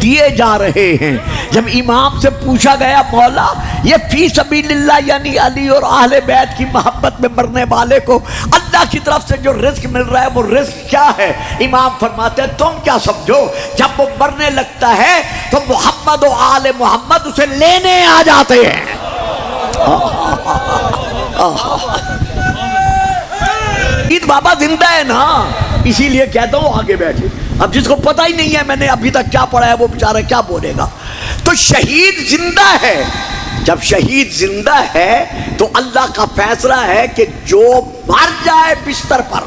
دیے جا رہے ہیں۔ جب امام سے پوچھا گیا مولا یہ فی سبیل اللہ یعنی علی اور اہل بیت کی محبت میں مرنے والے کو اللہ کی طرف سے جو رزق مل رہا ہے وہ رزق کیا ہے؟ امام فرماتے ہیں تم کیا سمجھو، جب وہ مرنے لگتا ہے تو محمد و آل محمد اسے لینے آ جاتے ہیں۔ عید بابا زندہ ہے نا، اسی لیے کہتا ہوں آگے بیٹھے۔ اب جس کو پتہ ہی نہیں ہے میں نے ابھی تک کیا پڑھا ہے وہ بیچارہ کیا بولے گا۔ تو شہید زندہ ہے، جب شہید زندہ ہے تو اللہ کا فیصلہ ہے کہ جو مر جائے بستر پر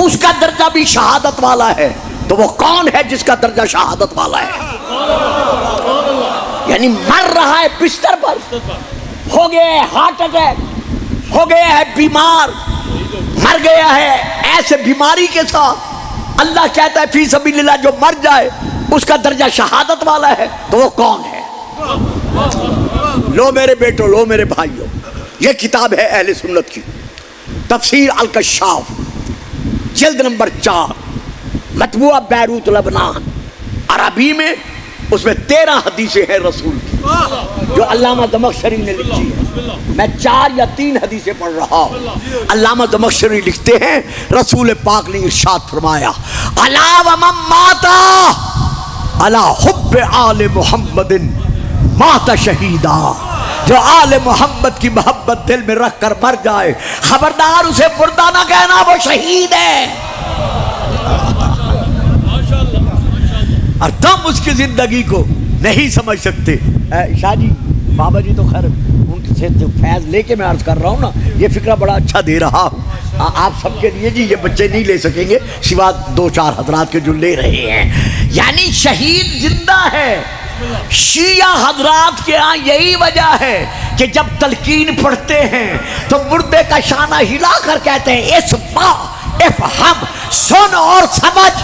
اس کا درجہ بھی شہادت والا ہے۔ تو وہ کون ہے جس کا درجہ شہادت والا ہے؟ یعنی مر رہا ہے بستر پر، ہو گیا ہے ہارٹ اٹیک، ہو گیا ہے بیمار، مر گیا ہے ایسے بیماری کے ساتھ، اللہ کہتا ہے فی سبیل اللہ جو مر جائے اس کا درجہ شہادت والا ہے۔ تو وہ کون ہے؟ لو میرے بیٹو، لو میرے بھائیو، یہ کتاب ہے اہل سنت کی تفسیر الکشاف، جلد نمبر 4، مطبوعہ بیروت لبنان، عربی میں اس میں 13 حدیثیں ہیں رسول کی جو علامہ زمخشری نے لکھی ہے۔ میں 4 یا 3 حدیثیں پڑھ رہا ہوں۔ علامہ زمخشری لکھتے ہیں رسول پاک نے ارشاد فرمایا الا ومن مات علی حب آل محمد مات شہیدا، جو آل محمد کی محبت دل میں رکھ کر مر جائے، خبردار اسے مردہ نہ کہنا، وہ شہید ہے۔ اور تم اس کی زندگی کو نہیں سمجھ سکتے۔ شاہ جی بابا جی تو خیر ان سے فیض لے کے میں عرض کر رہا ہوں نا، یہ فکرہ بڑا اچھا دے رہا ہوں آپ سب کے لیے جی، یہ بچے نہیں لے سکیں گے سوا دو چار حضرات کے جو لے رہے ہیں۔ یعنی شہید زندہ ہے۔ شیعہ حضرات کے ہاں یہی وجہ ہے کہ جب تلقین پڑھتے ہیں تو مردے کا شانہ ہلا کر کہتے ہیں اسمع افہم، سن اور سمجھ۔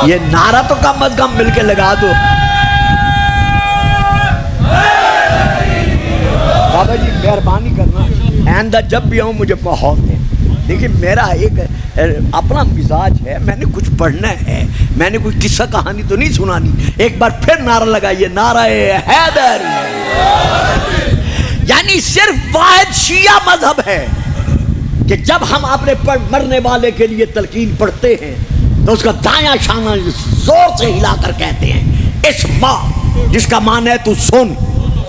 یہ نعرہ تو کم از کم مل کے لگا دو۔ بابا جی مہربانی کرنا، آئندہ جب بھی آؤں مجھے ماحول دیں۔ دیکھیں میرا ایک اپنا مزاج ہے، میں نے کچھ پڑھنا ہے، میں نے کوئی قصہ کہانی تو نہیں سنانی۔ ایک بار پھر نعرہ لگائیے، نعرہ حیدر۔ یعنی صرف واحد شیعہ مذہب ہے کہ جب ہم اپنے مرنے والے کے لیے تلقین پڑھتے ہیں تو اس کا دایاں شانہ زور سے ہلا کر کہتے ہیں اسمع، جس کا معنی ہے تو سن،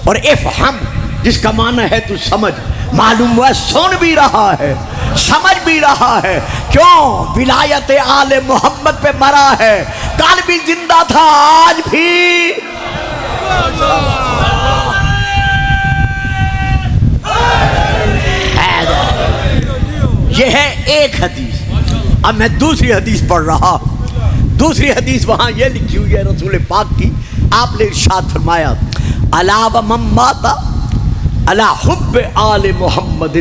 اور افہم، جس کا معنی ہے تو سمجھ۔ معلوم ہوا سن بھی رہا ہے، سمجھ بھی رہا ہے۔ کیوں؟ ولایت آل محمد پہ مرا ہے، کل بھی زندہ تھا، آج بھی۔ یہ ہے ایک حدیث۔ اب میں دوسری حدیث پڑھ رہا ہوں۔ دوسری حدیث وہاں یہ لکھی ہوئی ہے رسول پاک کی، آپ نے ارشاد فرمایا الا ومن مات علی حب آل محمد،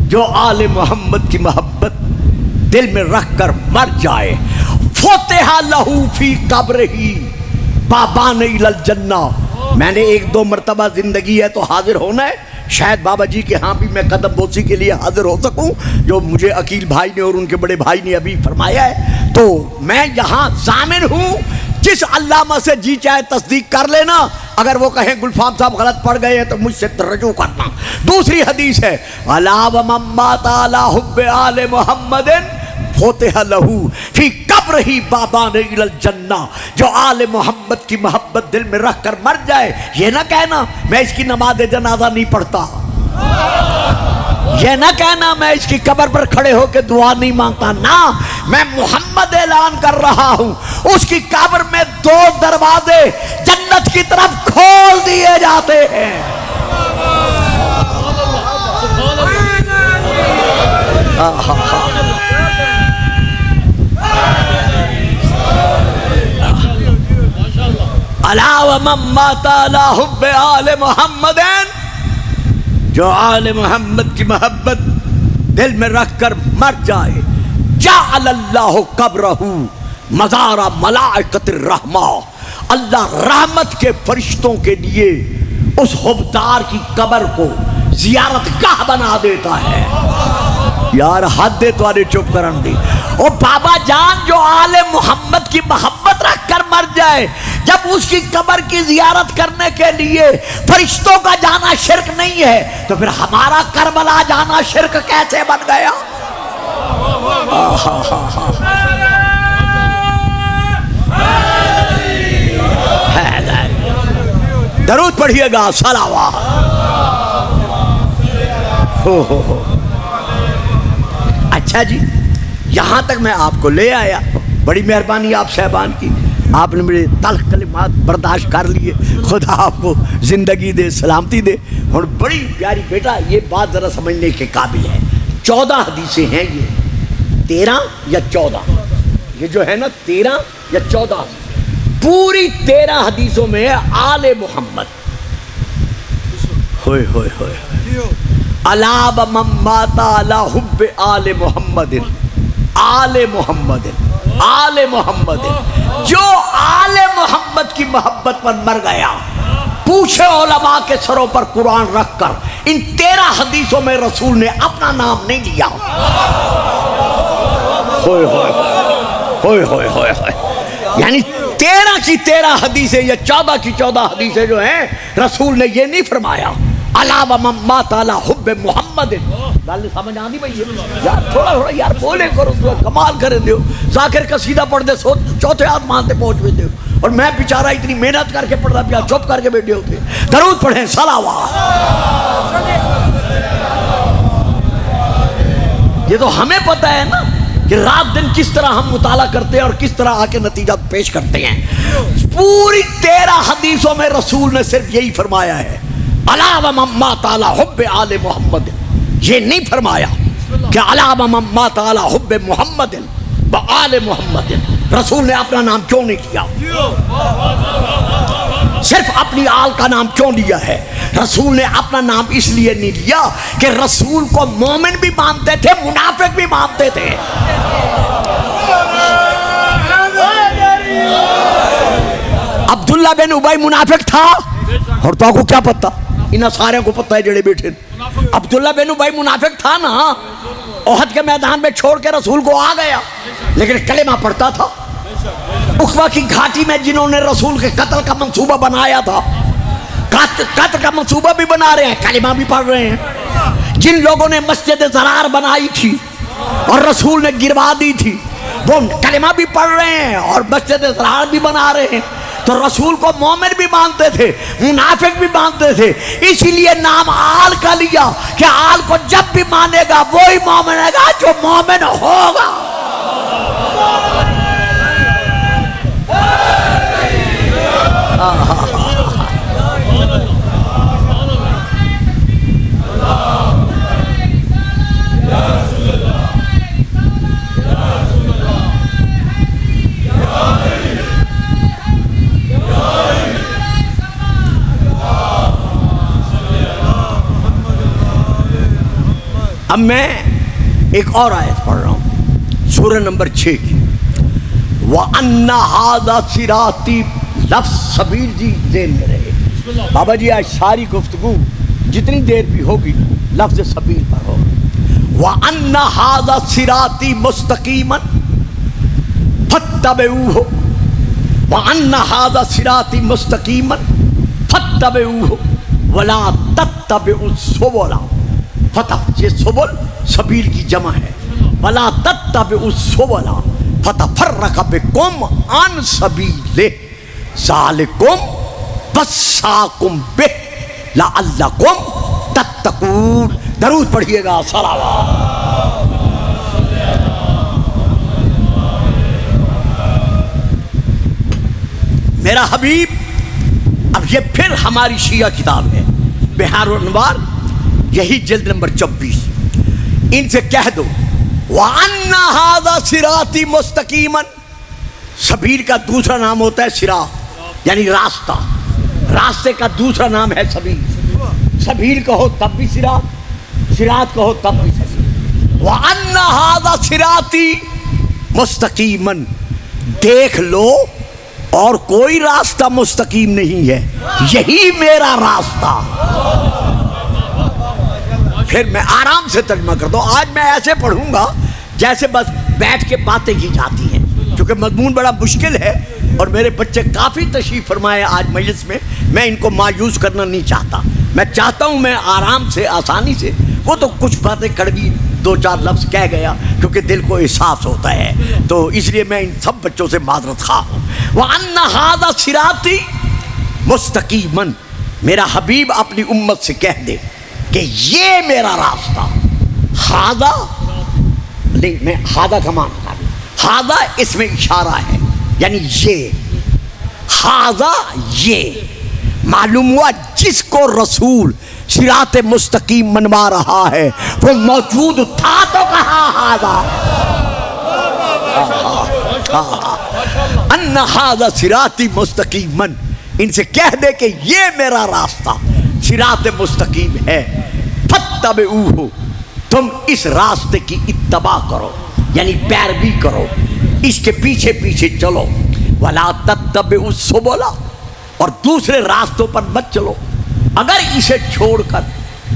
جو آل محمد کی محبت دل میں رکھ کر مر جائے، فتح لہ فی قبرہ بابان الی الجنہ۔ میں نے ایک دو مرتبہ زندگی ہے تو حاضر ہونا ہے، شاید بابا جی کے ہاں بھی میں قدم بوسی کے لیے حاضر ہو سکوں، جو مجھے عقیل بھائی نے اور ان کے بڑے بھائی نے ابھی فرمایا ہے۔ تو میں یہاں ضامن ہوں، جس علامہ سے جی چاہے تصدیق کر لینا، اگر وہ کہیں گلفام صاحب غلط پڑھ گئے ہیں تو مجھ سے رجوع کرنا۔ دوسری حدیث ہے الا ومن مات علی حب آل محمد فتح لہ فی قبرہ بابان الی الجنہ، جو آل محمد کی محبت دل میں رکھ کر مر جائے۔ یہ نہ کہنا میں اس کی نماز جنازہ نہیں پڑھتا، یہ نہ کہنا میں اس کی قبر پر کھڑے ہو کے دعا نہیں مانگتا، نہ، میں محمد اعلان کر رہا ہوں اس کی قبر میں دو دروازے جنت کی طرف کھول دیے جاتے ہیں۔ الا ومن مات علی حب آل محمد، جو آل محمد کی محبت دل میں رکھ کر مر جائے، جعل اللہ قبرہ مزار ملائکۃ الرحمہ، اللہ رحمت کے فرشتوں کے لیے اس حبدار کی قبر کو زیارت گاہ بنا دیتا ہے۔ یار حد دے تو چپ کرن دی۔ او بابا جان جو آل محمد کی محبت رکھ کر مر جائے، جب اس کی قبر کی زیارت کرنے کے لیے فرشتوں کا جانا شرک نہیں ہے تو پھر ہمارا کربلا جانا شرک کیسے بن گیا؟ درود پڑھیے گا، صلوات۔ اچھا جی، یہاں تک میں آپ کو لے آیا، بڑی مہربانی آپ صاحبان کی، آپ نے میرے تلخ کلمات برداشت کر لیے، خدا آپ کو زندگی دے، سلامتی دے۔ اور بڑی پیاری بیٹا یہ بات ذرا سمجھنے کے قابل ہے، 14 حدیثیں ہیں، یہ 13 یا 14، یہ جو ہے نا 13 یا 14، پوری 13 حدیثوں میں آل محمد۔ ہوئے ہوئے ہوئے الا ومن مات علی حب آل محمد، آل محمد، آل محمد، جو آل محمد کی محبت پر مر گیا، پوچھے علماء کے سروں پر قرآن رکھ کر، ان 13 حدیثوں میں رسول نے اپنا نام نہیں لیا۔ ہوئے ہوئے ہوئے ہوئے ہوئے ہوئے، یعنی 13 کی 13 حدیثیں یا 14 کی 14 حدیثیں جو ہیں رسول نے یہ نہیں فرمایا الا ومن مات علی حب محمد. گل سمجھ آندی بھئی یار تھوڑا تھوڑا یار بولے کرو تو کمال کرے دیو. ذاکر قصیدہ پڑھ دے سو چوتھے آسمان تے پہنچ وے دیو اور میں بیچارہ اتنی محنت کر کے پڑھدا پیا چپ کر کے بیٹھے ہوتے. درود پڑھیں صلوات. یہ تو ہمیں پتہ ہے نا کہ رات دن کس طرح ہم مطالعہ کرتے ہیں اور کس طرح آ کے نتیجہ پیش کرتے ہیں. پوری 13 حدیثوں میں رسول نے صرف یہی فرمایا ہے الا ومن مات علی حب آل محمد. یہ نہیں فرمایا کہ الا ومن مات علی حب محمد و آل محمد. رسول نے اپنا نام کیوں نہیں کیا؟ صرف اپنی آل کا نام کیوں لیا ہے؟ رسول نے اپنا نام اس لیے نہیں لیا کہ رسول کو مومن بھی مانتے تھے منافق بھی مانتے تھے. عبداللہ بن ابی منافق تھا اور تو کو کیا پتا؟ انہاں سارے کو پتا ہے جڑے بیٹھے. عبداللہ بن ابی منافق تھا نا, احد کے میدان میں چھوڑ کے رسول کو آ گیا لیکن کلمہ پڑھتا تھا. عقبہ کی گھاٹی میں جنہوں نے رسول کے قتل کا منصوبہ بنایا تھا, قتل کا منصوبہ بھی بنا رہے ہیں, کلمہ بھی پڑھ رہے ہیں. جن لوگوں نے مسجد زرار بنائی تھی اور رسول نے گروا دی تھی وہ کلمہ بھی پڑھ رہے ہیں اور مسجد زرار بھی بنا رہے ہیں. تو رسول کو مومن بھی مانتے تھے منافق بھی مانتے تھے. اسی لیے نام آل کا لیا کہ آل کو جب بھی مانے گا وہی مومن ہے گا جو مومن ہوگا. اب میں ایک اور آیت پڑھ رہا ہوں سورہ نمبر 6 کی. وَأَنَّ هَذَا صِرَاطِي لفظ سبیل جی ذہن میں رہے. بابا جی آج ساری گفتگو جتنی دیر بھی ہوگی لفظ سبیل پر ہوگی. وَأَنَّ هَذَا صِرَاطِي مُسْتَقِيمًا فَاتَّبِعُوهُ وَأَنَّ هَذَا صِرَاطِي مُسْتَقِيمًا فَاتَّبِعُوهُ وَلَا تَتَّبِعُوا السُّبُلَ. یہ سبل سبیل کی جمع ہے. وَلَا تَتَّبِعُوا السُّبُلَ فَتَفَرَّقَ بِكُمْ عَنْ سَبِيلِهِ ذَلِكُمْ وَصَّاكُمْ بِهِ لَعَلَّكُمْ تَتَّقُونَ. درود پڑھیے گا صلوات. میرا حبیب. اب یہ پھر ہماری شیعہ کتاب ہے بہار الانوار, یہی جلد نمبر 24. ان سے کہہ دو وَأَنَّ هَذَا صِرَاطِي مُسْتَقِيمًا. سبیل کا دوسرا نام ہوتا ہے صراط یعنی راستہ. راستے کا دوسرا نام ہے سبیل. سبیل کہو تب بھی صراط, صراط کہو تب بھی سبیل. وَأَنَّ هَذَا صِرَاطِي مُسْتَقِيمًا. دیکھ لو اور کوئی راستہ مستقیم نہیں ہے, یہی میرا راستہ. پھر میں آرام سے ترجمہ کرتا ہوں. آج میں ایسے پڑھوں گا جیسے بس بیٹھ کے باتیں کی جاتی ہیں کیونکہ مضمون بڑا مشکل ہے اور میرے بچے کافی تشریف فرمائے آج مجلس میں. میں ان کو مایوس کرنا نہیں چاہتا. میں چاہتا ہوں میں آرام سے آسانی سے, وہ تو کچھ باتیں کڑوی 2-4 لفظ کہہ گیا کیونکہ دل کو احساس ہوتا ہے, تو اس لیے میں ان سب بچوں سے معذرت خواہ ہوں. وَأَنَّ هَذَا صِرَاطِي مُسْتَقِيمًا. میرا حبیب اپنی امت سے کہہ دے کہ یہ میرا راستہ. ہاذا نہیں, میں ہاذا کا معنی بتا دوں. ہاذا اس میں اشارہ ہے یعنی یہ. ہاذا یہ معلوم ہوا جس کو رسول صراط مستقیم منوا رہا ہے وہ موجود تھا تو کہا ہاذا. ان ہاذا صراطی مستقیما. ان سے کہہ دے کہ یہ میرا راستہ صراط مستقیم ہے. فاتبعوہ, تم اس راستے کی اتباع کرو یعنی پیروی کرو, اس کے پیچھے پیچھے چلو. ولا تتبعوا السبل, اور دوسرے راستوں پر مت چلو. اگر اسے چھوڑ کر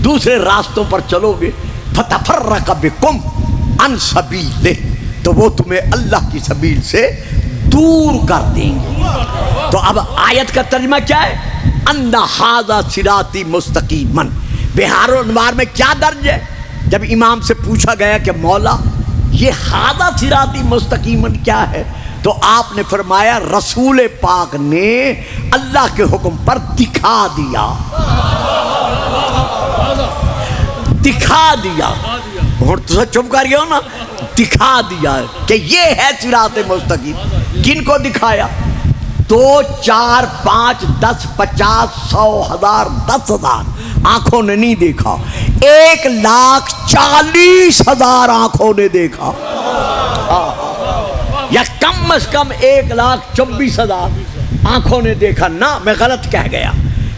دوسرے راستوں پر چلو گے فتفرق بکم عن سبیلہ, تو وہ تمہیں اللہ کی سبیل سے دور کر دیں گے. تو اب آیت کا ترجمہ کیا ہے؟ ان ھذا صراطی مستقیما, بہار و انوار میں کیا درج ہے؟ جب امام سے پوچھا گیا کہ مولا یہ ھذا صراطی مستقیما کیا ہے، تو آپ نے فرمایا رسول پاک نے اللہ کے حکم پر دکھا دیا، دکھا دیا۔ اور تو چپ کر گئے ہو نا، دکھا دیا کہ یہ ہے صراط مستقیم۔ کن کو دکھایا؟ 2 4 5 10 50 100 1000 10,000 آنکھوں نے نہیں دیکھا، 1,40,000 آنکھوں نے دیکھا، یا کم از کم 1,24,000 آنکھوں نے دیکھا۔ نہ میں غلط کہہ گیا،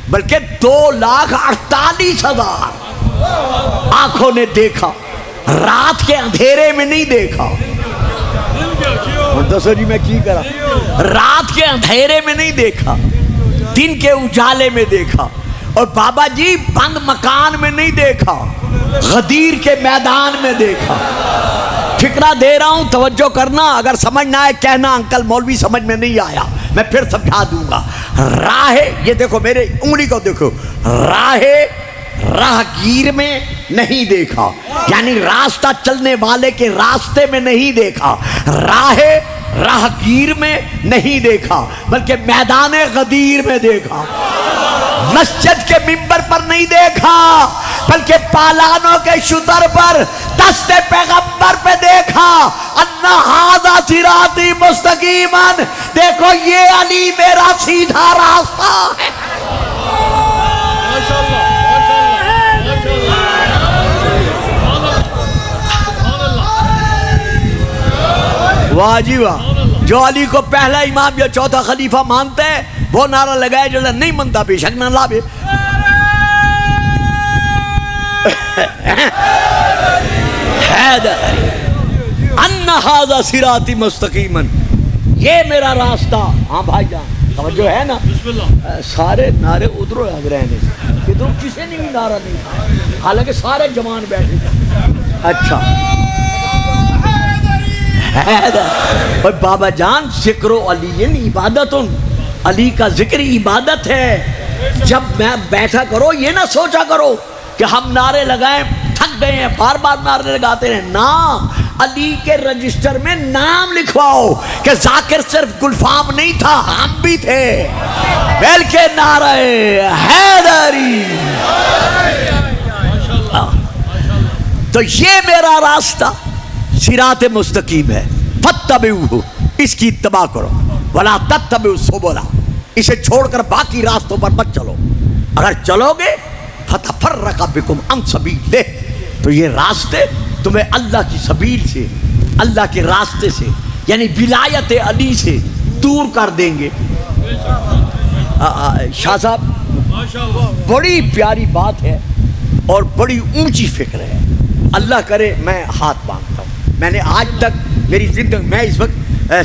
بلکہ 2,48,000 آنکھوں نے دیکھا، رات کے اندھیرے میں نہیں دیکھا۔ دسو جی میں کی کرا؟ رات کے اندھیرے میں نہیں دیکھا، دن کے اجالے میں دیکھا۔ اور بابا جی بند مکان میں نہیں دیکھا، غدیر کے میدان میں دیکھا۔ فکرہ دے رہا ہوں، توجہ کرنا، اگر سمجھ نہ آئے کہنا انکل مولوی سمجھ میں نہیں آیا، میں پھر سمجھا دوں گا۔ راہ، یہ دیکھو میرے انگلی کو دیکھو، راہگیر میں نہیں دیکھا، یعنی راستہ چلنے والے کے راستے میں نہیں دیکھا، راہگیر میں نہیں دیکھا، بلکہ میدان غدیر میں دیکھا۔ مسجد کے منبر پر نہیں دیکھا، بلکہ پالانوں کے شتر پر دست پیغمبر پہ دیکھا۔ ان ھذا صراطی مستقیما، دیکھو یہ علی میرا سیدھا راستہ ہے۔ واہ جی واہ، جو علی کو پہلا امام یا چوتھا خلیفہ مانتے ہیں وہ نعرہ لگائے، جو نہیں منتا بے شک نہ لابے۔ ان ھذا صراطی مستقیما، یہ میرا راستہ۔ ہاں بھائی جان توجہ ہے نا، سارے نعرے ادھروں لگ رہے ہیں، ادھر کسی نے بھی نعرہ نہیں، حالانکہ سارے جوان بیٹھے۔ اچھا اور بابا جان ذکر علی عبادت، علی کا ذکر عبادت ہے۔ جب میں بیٹھا کرو یہ نہ سوچا کرو کہ ہم نعرے لگائیں تھک گئے ہیں بار بار نعرے لگاتے ہیں، نا، علی کے رجسٹر میں نام لکھواؤ کہ ذاکر صرف گلفام نہیں تھا، ہم بھی تھے، بلکہ نعرہ حیدری۔ تو یہ میرا راستہ صراط مستقیم ہے، فاتبعوہ، اس کی اتباع کرو، ولا تتبعوا السبل، اسے چھوڑ کر باقی راستوں پر مت چلو، اگر چلو گے فتفرق بکم عن سبیلہ، تو یہ راستے تمہیں اللہ کی سبیل سے، اللہ کے راستے سے، یعنی ولایت علی سے دور کر دیں گے۔ شاہ صاحب بڑی پیاری بات ہے اور بڑی اونچی فکر ہے، اللہ کرے میں ہاتھ باندھتا ہوں۔ میں نے آج تک میری زندگی، میں اس وقت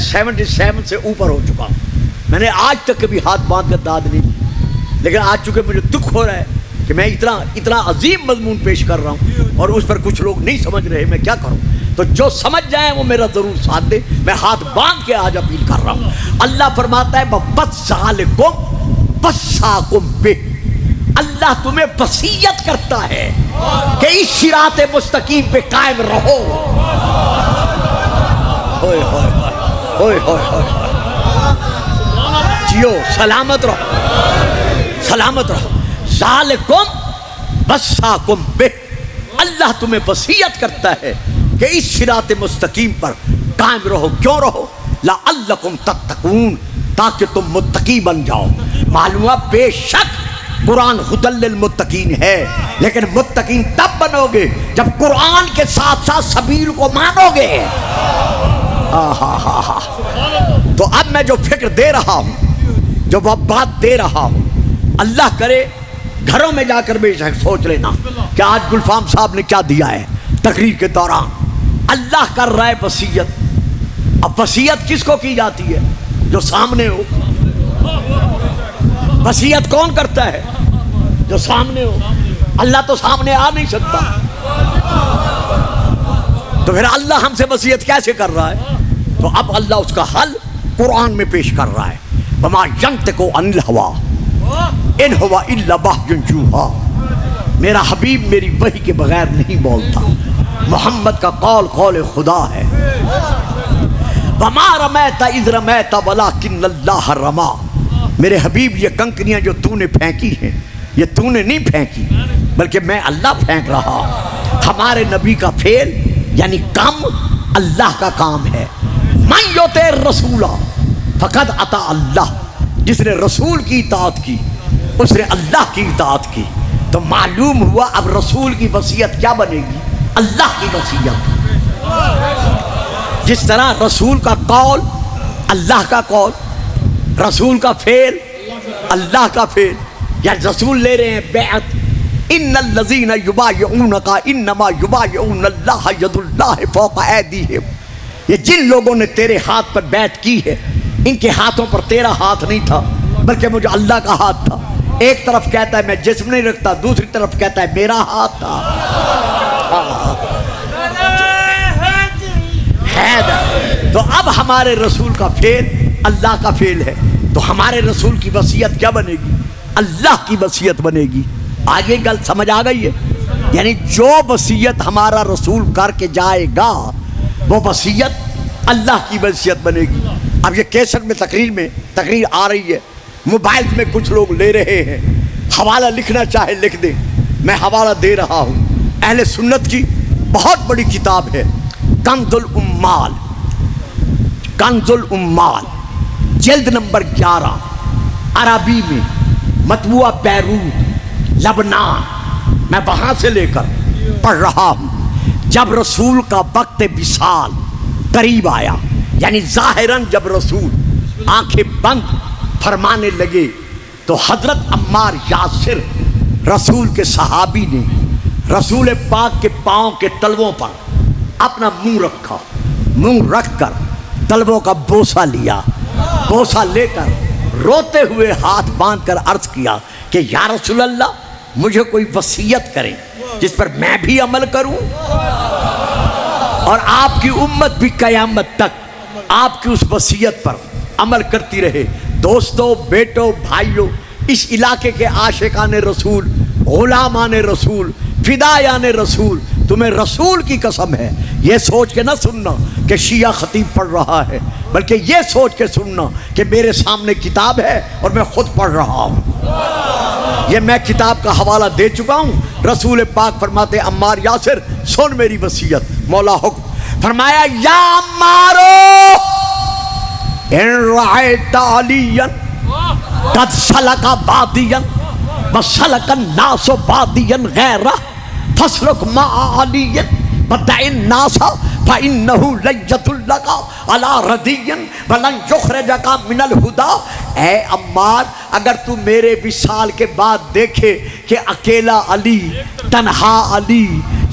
77 سے اوپر ہو چکا ہوں، میں نے آج تک کبھی ہاتھ باندھ کر داد نہیں دی، لیکن آج چونکہ مجھے دکھ ہو رہا ہے کہ میں اتنا عظیم مضمون پیش کر رہا ہوں اور اس پر کچھ لوگ نہیں سمجھ رہے، میں کیا کروں؟ تو جو سمجھ جائیں وہ میرا ضرور ساتھ دے، میں ہاتھ باندھ کے آج اپیل کر رہا ہوں۔ اللہ فرماتا ہے وَوَصَّاكُم بِهِ، اللہ تمہیں وصیت کرتا ہے کہ اس صراط مستقیم پہ قائم رہو۔ ہوئے ہوئے ہوئے ہوئے ہوئے، جیو، سلامت رہو، سلامت رہو۔ ذالکم وصاکم بہ، اللہ تمہیں وصیت کرتا ہے کہ اس صراط مستقیم پر قائم رہو۔ کیوں رہو؟ لعلکم تتقون، تاکہ تم متقی بن جاؤ۔ معلوم ہے بے شک قرآن ہدی للمتقین ہے، لیکن متقین تب بنو گے جب قرآن کے ساتھ ساتھ سبیل کو مانو گے۔ تو اب میں جو فکر دے رہا ہوں، جو وہ بات دے رہا ہوں، اللہ کرے گھروں میں جا کر بے شک سوچ لینا کہ آج گلفام صاحب نے کیا دیا ہے تقریر کے دوران۔ اللہ کر رہا ہے وصیت۔ اب وصیت کس کو کی جاتی ہے؟ جو سامنے ہو۔ وصیت کون کرتا ہے؟ جو سامنے ہو۔ اللہ تو سامنے آ نہیں سکتا، تو پھر اللہ ہم سے وصیت کیسے کر رہا ہے؟ تو اب اللہ اس کا حل قرآن میں پیش کر رہا ہے۔ وما ينطق عن الهوى ان هو الا وحی یوحی، میرا حبیب میری وحی کے بغیر نہیں بولتا، محمد کا قول قول خدا ہے۔ وَمَا رَمَيْتَ إِذْ رَمَيْتَ وَلَكِنَّ اللَّهَ رَمَى، میرے حبیب یہ کنکریاں جو تو نے پھینکی ہیں یہ تو نے نہیں پھینکی بلکہ میں اللہ پھینک رہا۔ ہمارے نبی کا فعل یعنی کام اللہ کا کام ہے۔ مَن يُطِعِ الرَّسُولَ فَقَدْ أَطَاعَ اللَّهَ، جس نے رسول کی اطاعت کی اس نے اللہ کی اطاعت کی۔ تو معلوم ہوا اب رسول کی وصیت کیا بنے گی؟ اللہ کی وصیت۔ جس طرح رسول کا قول اللہ کا قول، رسول کا فعل اللہ کا فعل، یا رسول لے رہے ہیں بیعت، ان الذین یبایعونک انما یبایعون اللہ ید اللہ فوق ایدیہم، یہ جن لوگوں نے تیرے ہاتھ پر بیعت کی ہے ان کے ہاتھوں پر تیرا ہاتھ نہیں تھا بلکہ مجھے اللہ کا ہاتھ تھا۔ ایک طرف کہتا ہے میں جسم نہیں رکھتا، دوسری طرف کہتا ہے میرا ہاتھ تھا۔ تو اب ہمارے رسول کا فعل اللہ کا فعل ہے، تو ہمارے رسول کی وصیت کیا بنے گی؟ اللہ کی وصیت بنے گی۔ آگے گل سمجھ آ گئی ہے؟ یعنی جو وصیت ہمارا رسول کر کے جائے گا وہ وصیت اللہ کی وصیت بنے گی۔ اب یہ کیسٹ میں تقریر آ رہی ہے، موبائل میں کچھ لوگ لے رہے ہیں، حوالہ لکھنا چاہے لکھ دیں، میں حوالہ دے رہا ہوں۔ اہل سنت کی بہت بڑی کتاب ہے کنز الامال، کنز الامال جلد نمبر 11، عربی میں، مطبوعہ بیروت لبنان، میں وہاں سے لے کر پڑھ رہا ہوں۔ جب رسول کا وقت وصال قریب آیا، یعنی ظاہراً جب رسول آنکھیں بند فرمانے لگے تو حضرت عمار یاسر رسول کے صحابی نے رسول پاک کے پاؤں کے تلووں پر اپنا منہ رکھا، منہ رکھ کر تلووں کا بوسہ لیا، بوسہ لے کر روتے ہوئے ہاتھ باندھ کر عرض کیا کہ یا رسول اللہ مجھے کوئی وصیت کریں جس پر میں بھی عمل کروں اور آپ کی امت بھی قیامت تک آپ کی اس وصیت پر عمل کرتی رہے۔ دوستو، بیٹو، بھائیو، اس علاقے کے عاشقان رسول، غلامان رسول، فدایان رسول، تمہیں رسول کی قسم ہے یہ سوچ کے نہ سننا کہ شیعہ خطیب پڑھ رہا ہے، بلکہ یہ سوچ کے سننا کہ میرے سامنے کتاب ہے اور میں خود پڑھ رہا ہوں۔ یہ میں کتاب کا حوالہ دے چکا ہوں۔ رسول پاک فرماتے عمار یاسر سن میری وصیت۔ مولا حکم فرمایا یا عمارو ان رأیت علیاً قد سلک بادیاً وسلک الناس بادیاً غیرہ فاسلک مع علیاً ودع الناس فإنه لن يدلک علی ردی ولن یخرجک من الہدی۔ اے عمار، اگر تو میرے وصال کے بعد دیکھے کہ اکیلا علی، تنہا علی،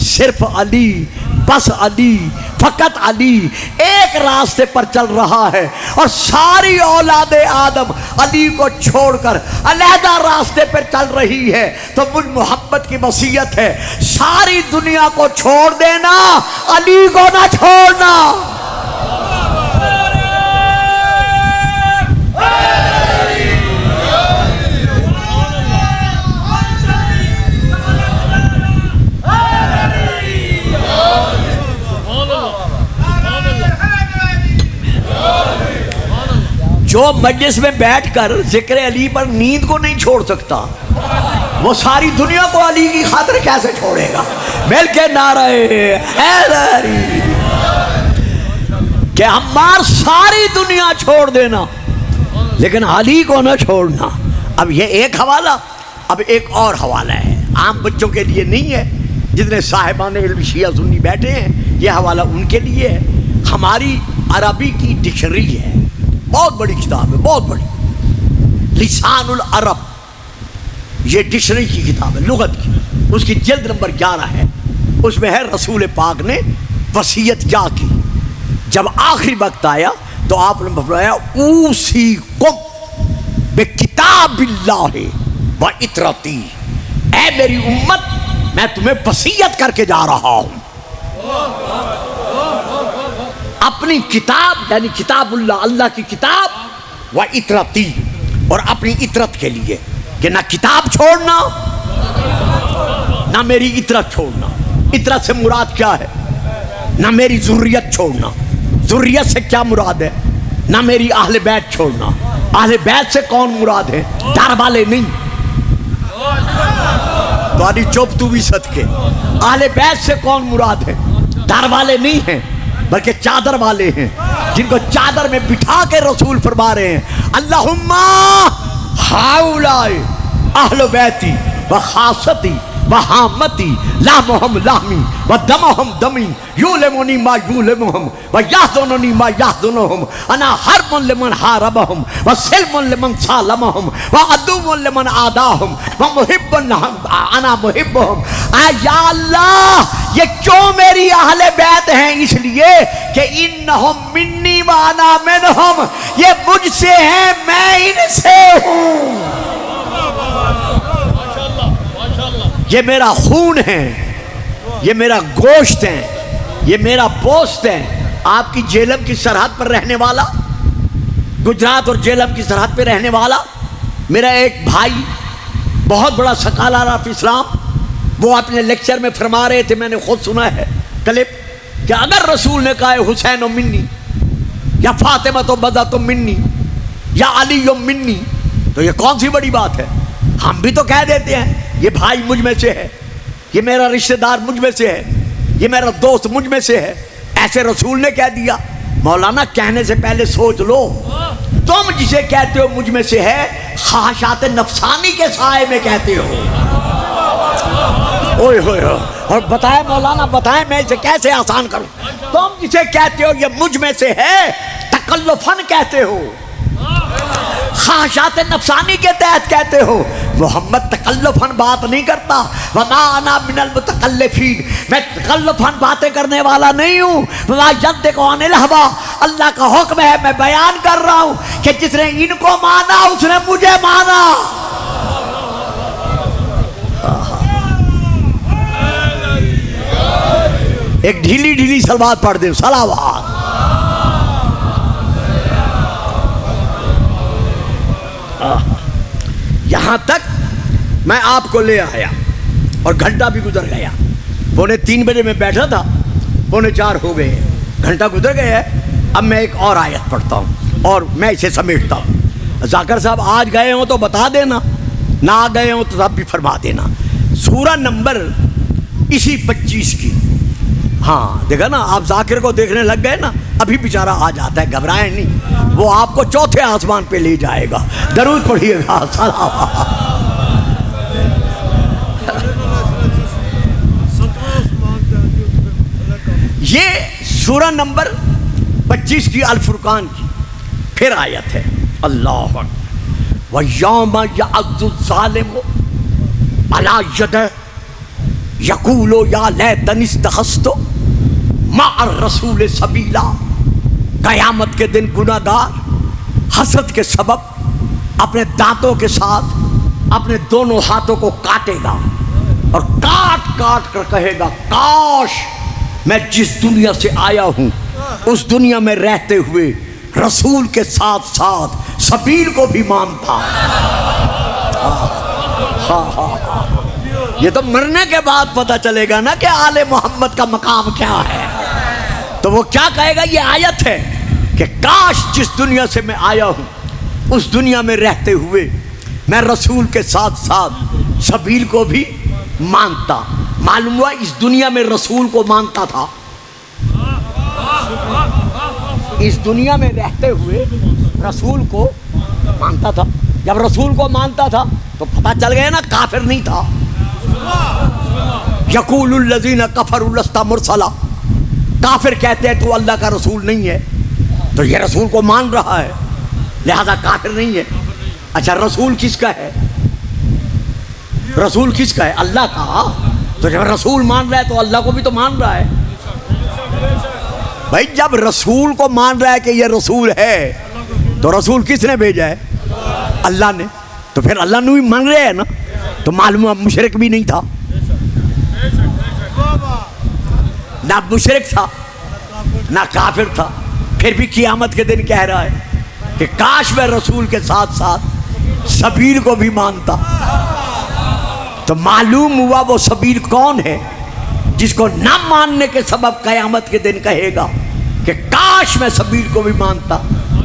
صرف علی، بس علی، فقط علی ایک راستے پر چل رہا ہے اور ساری اولاد آدم علی کو چھوڑ کر علیحدہ راستے پر چل رہی ہے، تو مجھ محمد کی وصیت ہے ساری دنیا کو چھوڑ دینا، علی کو نہ چھوڑنا۔ جو مجلس میں بیٹھ کر ذکر علی پر نیند کو نہیں چھوڑ سکتا وہ ساری دنیا کو علی کی خاطر کیسے چھوڑے گا؟ مل کے نعرہ حیدری کہ عمار ساری دنیا چھوڑ دینا لیکن علی کو نہ چھوڑنا۔ اب یہ ایک حوالہ، اب ایک اور حوالہ ہے، عام بچوں کے لیے نہیں ہے، جتنے صاحبان علم شیعہ سنی بیٹھے ہیں یہ حوالہ ان کے لیے ہے۔ ہماری عربی کی ڈکشنری ہے، بہت بڑی کتاب ہے، بہت بڑی، لسان العرب، یہ ڈکشنری کی کتاب ہے لغت کی، اس کی جلد نمبر 11 ہے۔ اس میں ہے رسول پاک نے وصیت کیا کی۔ جب آخری وقت آیا تو آپ نے فرمایا اوصیکم بکتاب اللہ و اطرتی، اے میری امت میں تمہیں وصیت کر کے جا رہا ہوں اپنی کتاب، یعنی کتاب اللہ، اللہ کی کتاب، و اطرتی، اور اپنی اطرت کے لیے کہ نہ کتاب چھوڑنا نہ میری اطرت چھوڑنا. اطرت سے مراد کیا ہے؟ نہ میری ذریت چھوڑنا. ذریت سے کیا مراد ہے؟ نہ میری اہل بیت چھوڑنا. اہل بیت سے کون مراد ہے؟ در والے نہیں. تمہاری چوپ تو بھی صدقے. اہل بیت سے کون مراد ہے؟ در والے نہیں ہیں بلکہ چادر والے ہیں، جن کو چادر میں بٹھا کے رسول فرما رہے ہیں اللہم ہؤلاء اہل بیتی و خاصتی و حامتی لحمہم لحمی و دمہم دمی یولمونی ما یولمہم و یحزنونی ما یحزنہم انا حرب لمن حاربہم و سلم لمن سالمہم و عدو لمن عاداہم و محب انا محبہم. یا اللہ یہ کیوں میری اہل بیت ہیں؟ اس لیے کہ انہم منی و انا منہم، یہ مجھ سے ہیں میں ان سے ہوں. یہ میرا خون ہے، یہ میرا گوشت ہے، یہ میرا پوست ہے. آپ کی جیلم کی سرحد پر رہنے والا، گجرات اور جیلم کی سرحد پہ رہنے والا میرا ایک بھائی، بہت بڑا سکالر آف اسلام، وہ اپنے لیکچر میں فرما رہے تھے، میں نے خود سنا ہے کلپ، کہ اگر رسول نے کہا ہے حسین و منی یا فاطمہ تو بدا تو منی یا علی و منی، تو یہ کون سی بڑی بات ہے؟ ہم بھی تو کہہ دیتے ہیں یہ بھائی مجھ میں سے ہے، یہ میرا رشتہ دار مجھ میں سے ہے، یہ میرا دوست مجھ میں سے ہے. ایسے رسول نے کہہ دیا. مولانا کہنے سے پہلے سوچ لو، تم جسے کہتے ہو مجھ میں سے ہے، خواہشات نفسانی کے سائے میں کہتے ہو. اوئے ہوئے اور بتائیں مولانا، بتائیں میں اسے کیسے آسان کروں. تم جسے کہتے ہو یہ مجھ میں سے ہے، تکلفاً کہتے ہو، خواہشات نفسانی کے تحت کہتے ہو. محمد تکلفاً بات نہیں کرتا. وما انا من المتکلفین، میں تکلفاً باتیں کرنے والا نہیں ہوں. وما ینطق عن الہویٰ، اللہ کا حکم ہے، میں بیان کر رہا ہوں کہ جس نے ان کو مانا اس نے مجھے مانا. ایک ڈھیلی ڈھیلی سلوات پڑھ دیں، صلوات. یہاں تک میں آپ کو لے آیا اور گھنٹہ بھی گزر گیا. 2:45 بجے میں بیٹھا تھا، 3:45 ہو گئے، گھنٹہ گزر گیا ہے. اب میں ایک اور آیت پڑھتا ہوں اور میں اسے سمیٹتا ہوں. ذاکر صاحب آج گئے ہوں تو بتا دینا، نہ آ گئے ہوں تو تب بھی فرما دینا. سورہ نمبر اسی 25 کی. ہاں دیکھا نا، آپ ذاکر کو دیکھنے لگ گئے نا، ابھی بیچارہ آ جاتا ہے، گھبرائیں نہیں، وہ آپ کو چوتھے آسمان پہ لے جائے گا. درود پڑھیے گا. یہ سورہ نمبر 25 کی الفرقان کی پھر آیت ہے. اللہ اکبر. وَيَوْمَ يَعَضُّ الظَّالِمُ عَلَى يَدَيْهِ یقول یا لیتنی اتخذت مع الرسول سبیلا. قیامت کے دن گناہگار حسد کے سبب اپنے دانتوں کے ساتھ اپنے دونوں ہاتھوں کو کاٹے گا اور کاٹ کاٹ کر کہے گا کاش میں جس دنیا سے آیا ہوں اس دنیا میں رہتے ہوئے رسول کے ساتھ ساتھ سبیل کو بھی مانتا. یہ تو مرنے کے بعد پتہ چلے گا نا کہ آل محمد کا مقام کیا ہے. تو وہ کیا کہے گا؟ یہ آیت ہے کہ کاش جس دنیا سے میں آیا ہوں اس دنیا میں رہتے ہوئے میں رسول کے ساتھ ساتھ سبیل کو بھی مانتا. معلوم ہوا اس دنیا میں رسول کو مانتا تھا، اس دنیا میں رہتے ہوئے رسول کو مانتا تھا. جب رسول کو مانتا تھا تو پتہ چل گیا نا کافر نہیں تھا. یقول الذین کفروا لست مرسلا، کافر کہتے ہیں تو اللہ کا رسول نہیں ہے، تو یہ رسول کو مان رہا ہے لہذا کافر نہیں ہے. اچھا رسول کس کا ہے؟ رسول کس کا ہے؟ اللہ کا. تو جب رسول مان رہا ہے تو اللہ کو بھی تو مان رہا ہے. بھائی جب رسول کو مان رہا ہے کہ یہ رسول ہے تو رسول کس نے بھیجا ہے؟ اللہ نے. تو پھر اللہ نے بھی مان رہے ہیں نا، تو معلوم ہے مشرک بھی نہیں تھا، نہ مشرک تھا نہ کافر تھا. پھر بھی قیامت کے دن کہہ رہا ہے کہ کاش میں رسول کے ساتھ ساتھ سبیل کو بھی مانتا. تو تو معلوم ہوا وہ سبیل کون ہے جس کو نہ ماننے کے سبب قیامت کے دن کہے گا کہ کاش میں سبیل کو بھی مانتا.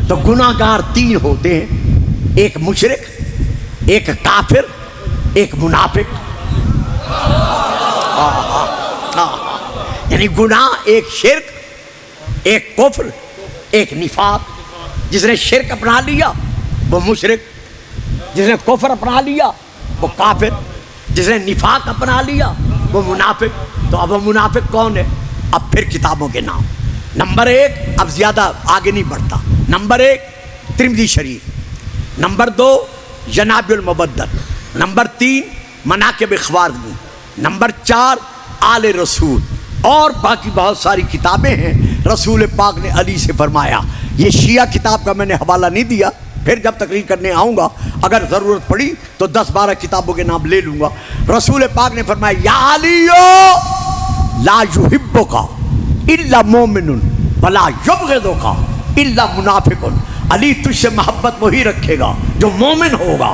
تو گناہگار تین ہوتے ہیں، ایک مشرک، ایک کافر، ایک منافق. یعنی گناہ ایک شرک، ایک کفر، ایک نفاق. جس نے شرک اپنا لیا وہ مشرک، جس نے کفر اپنا لیا وہ کافر، جس نے نفاق اپنا لیا وہ منافق. تو اب وہ منافق کون ہے؟ اب پھر کتابوں کے نام. نمبر ایک، اب زیادہ آگے نہیں بڑھتا. نمبر ایک ترمذی شریف، نمبر دو جناب المبدل، نمبر تین مناقب خوارزمی، نمبر چار آل رسول، اور باقی بہت ساری کتابیں ہیں. رسول پاک نے علی سے فرمایا، یہ شیعہ کتاب کا میں نے حوالہ نہیں دیا، پھر جب تقریر کرنے آؤں گا اگر ضرورت پڑی تو 10-12 کتابوں کے نام لے لوں گا. رسول پاک نے فرمایا یا علیو لا یحبک الا مومن ولا یبغضک الا منافق. علی تجھ سے محبت وہی رکھے گا جو مومن ہوگا،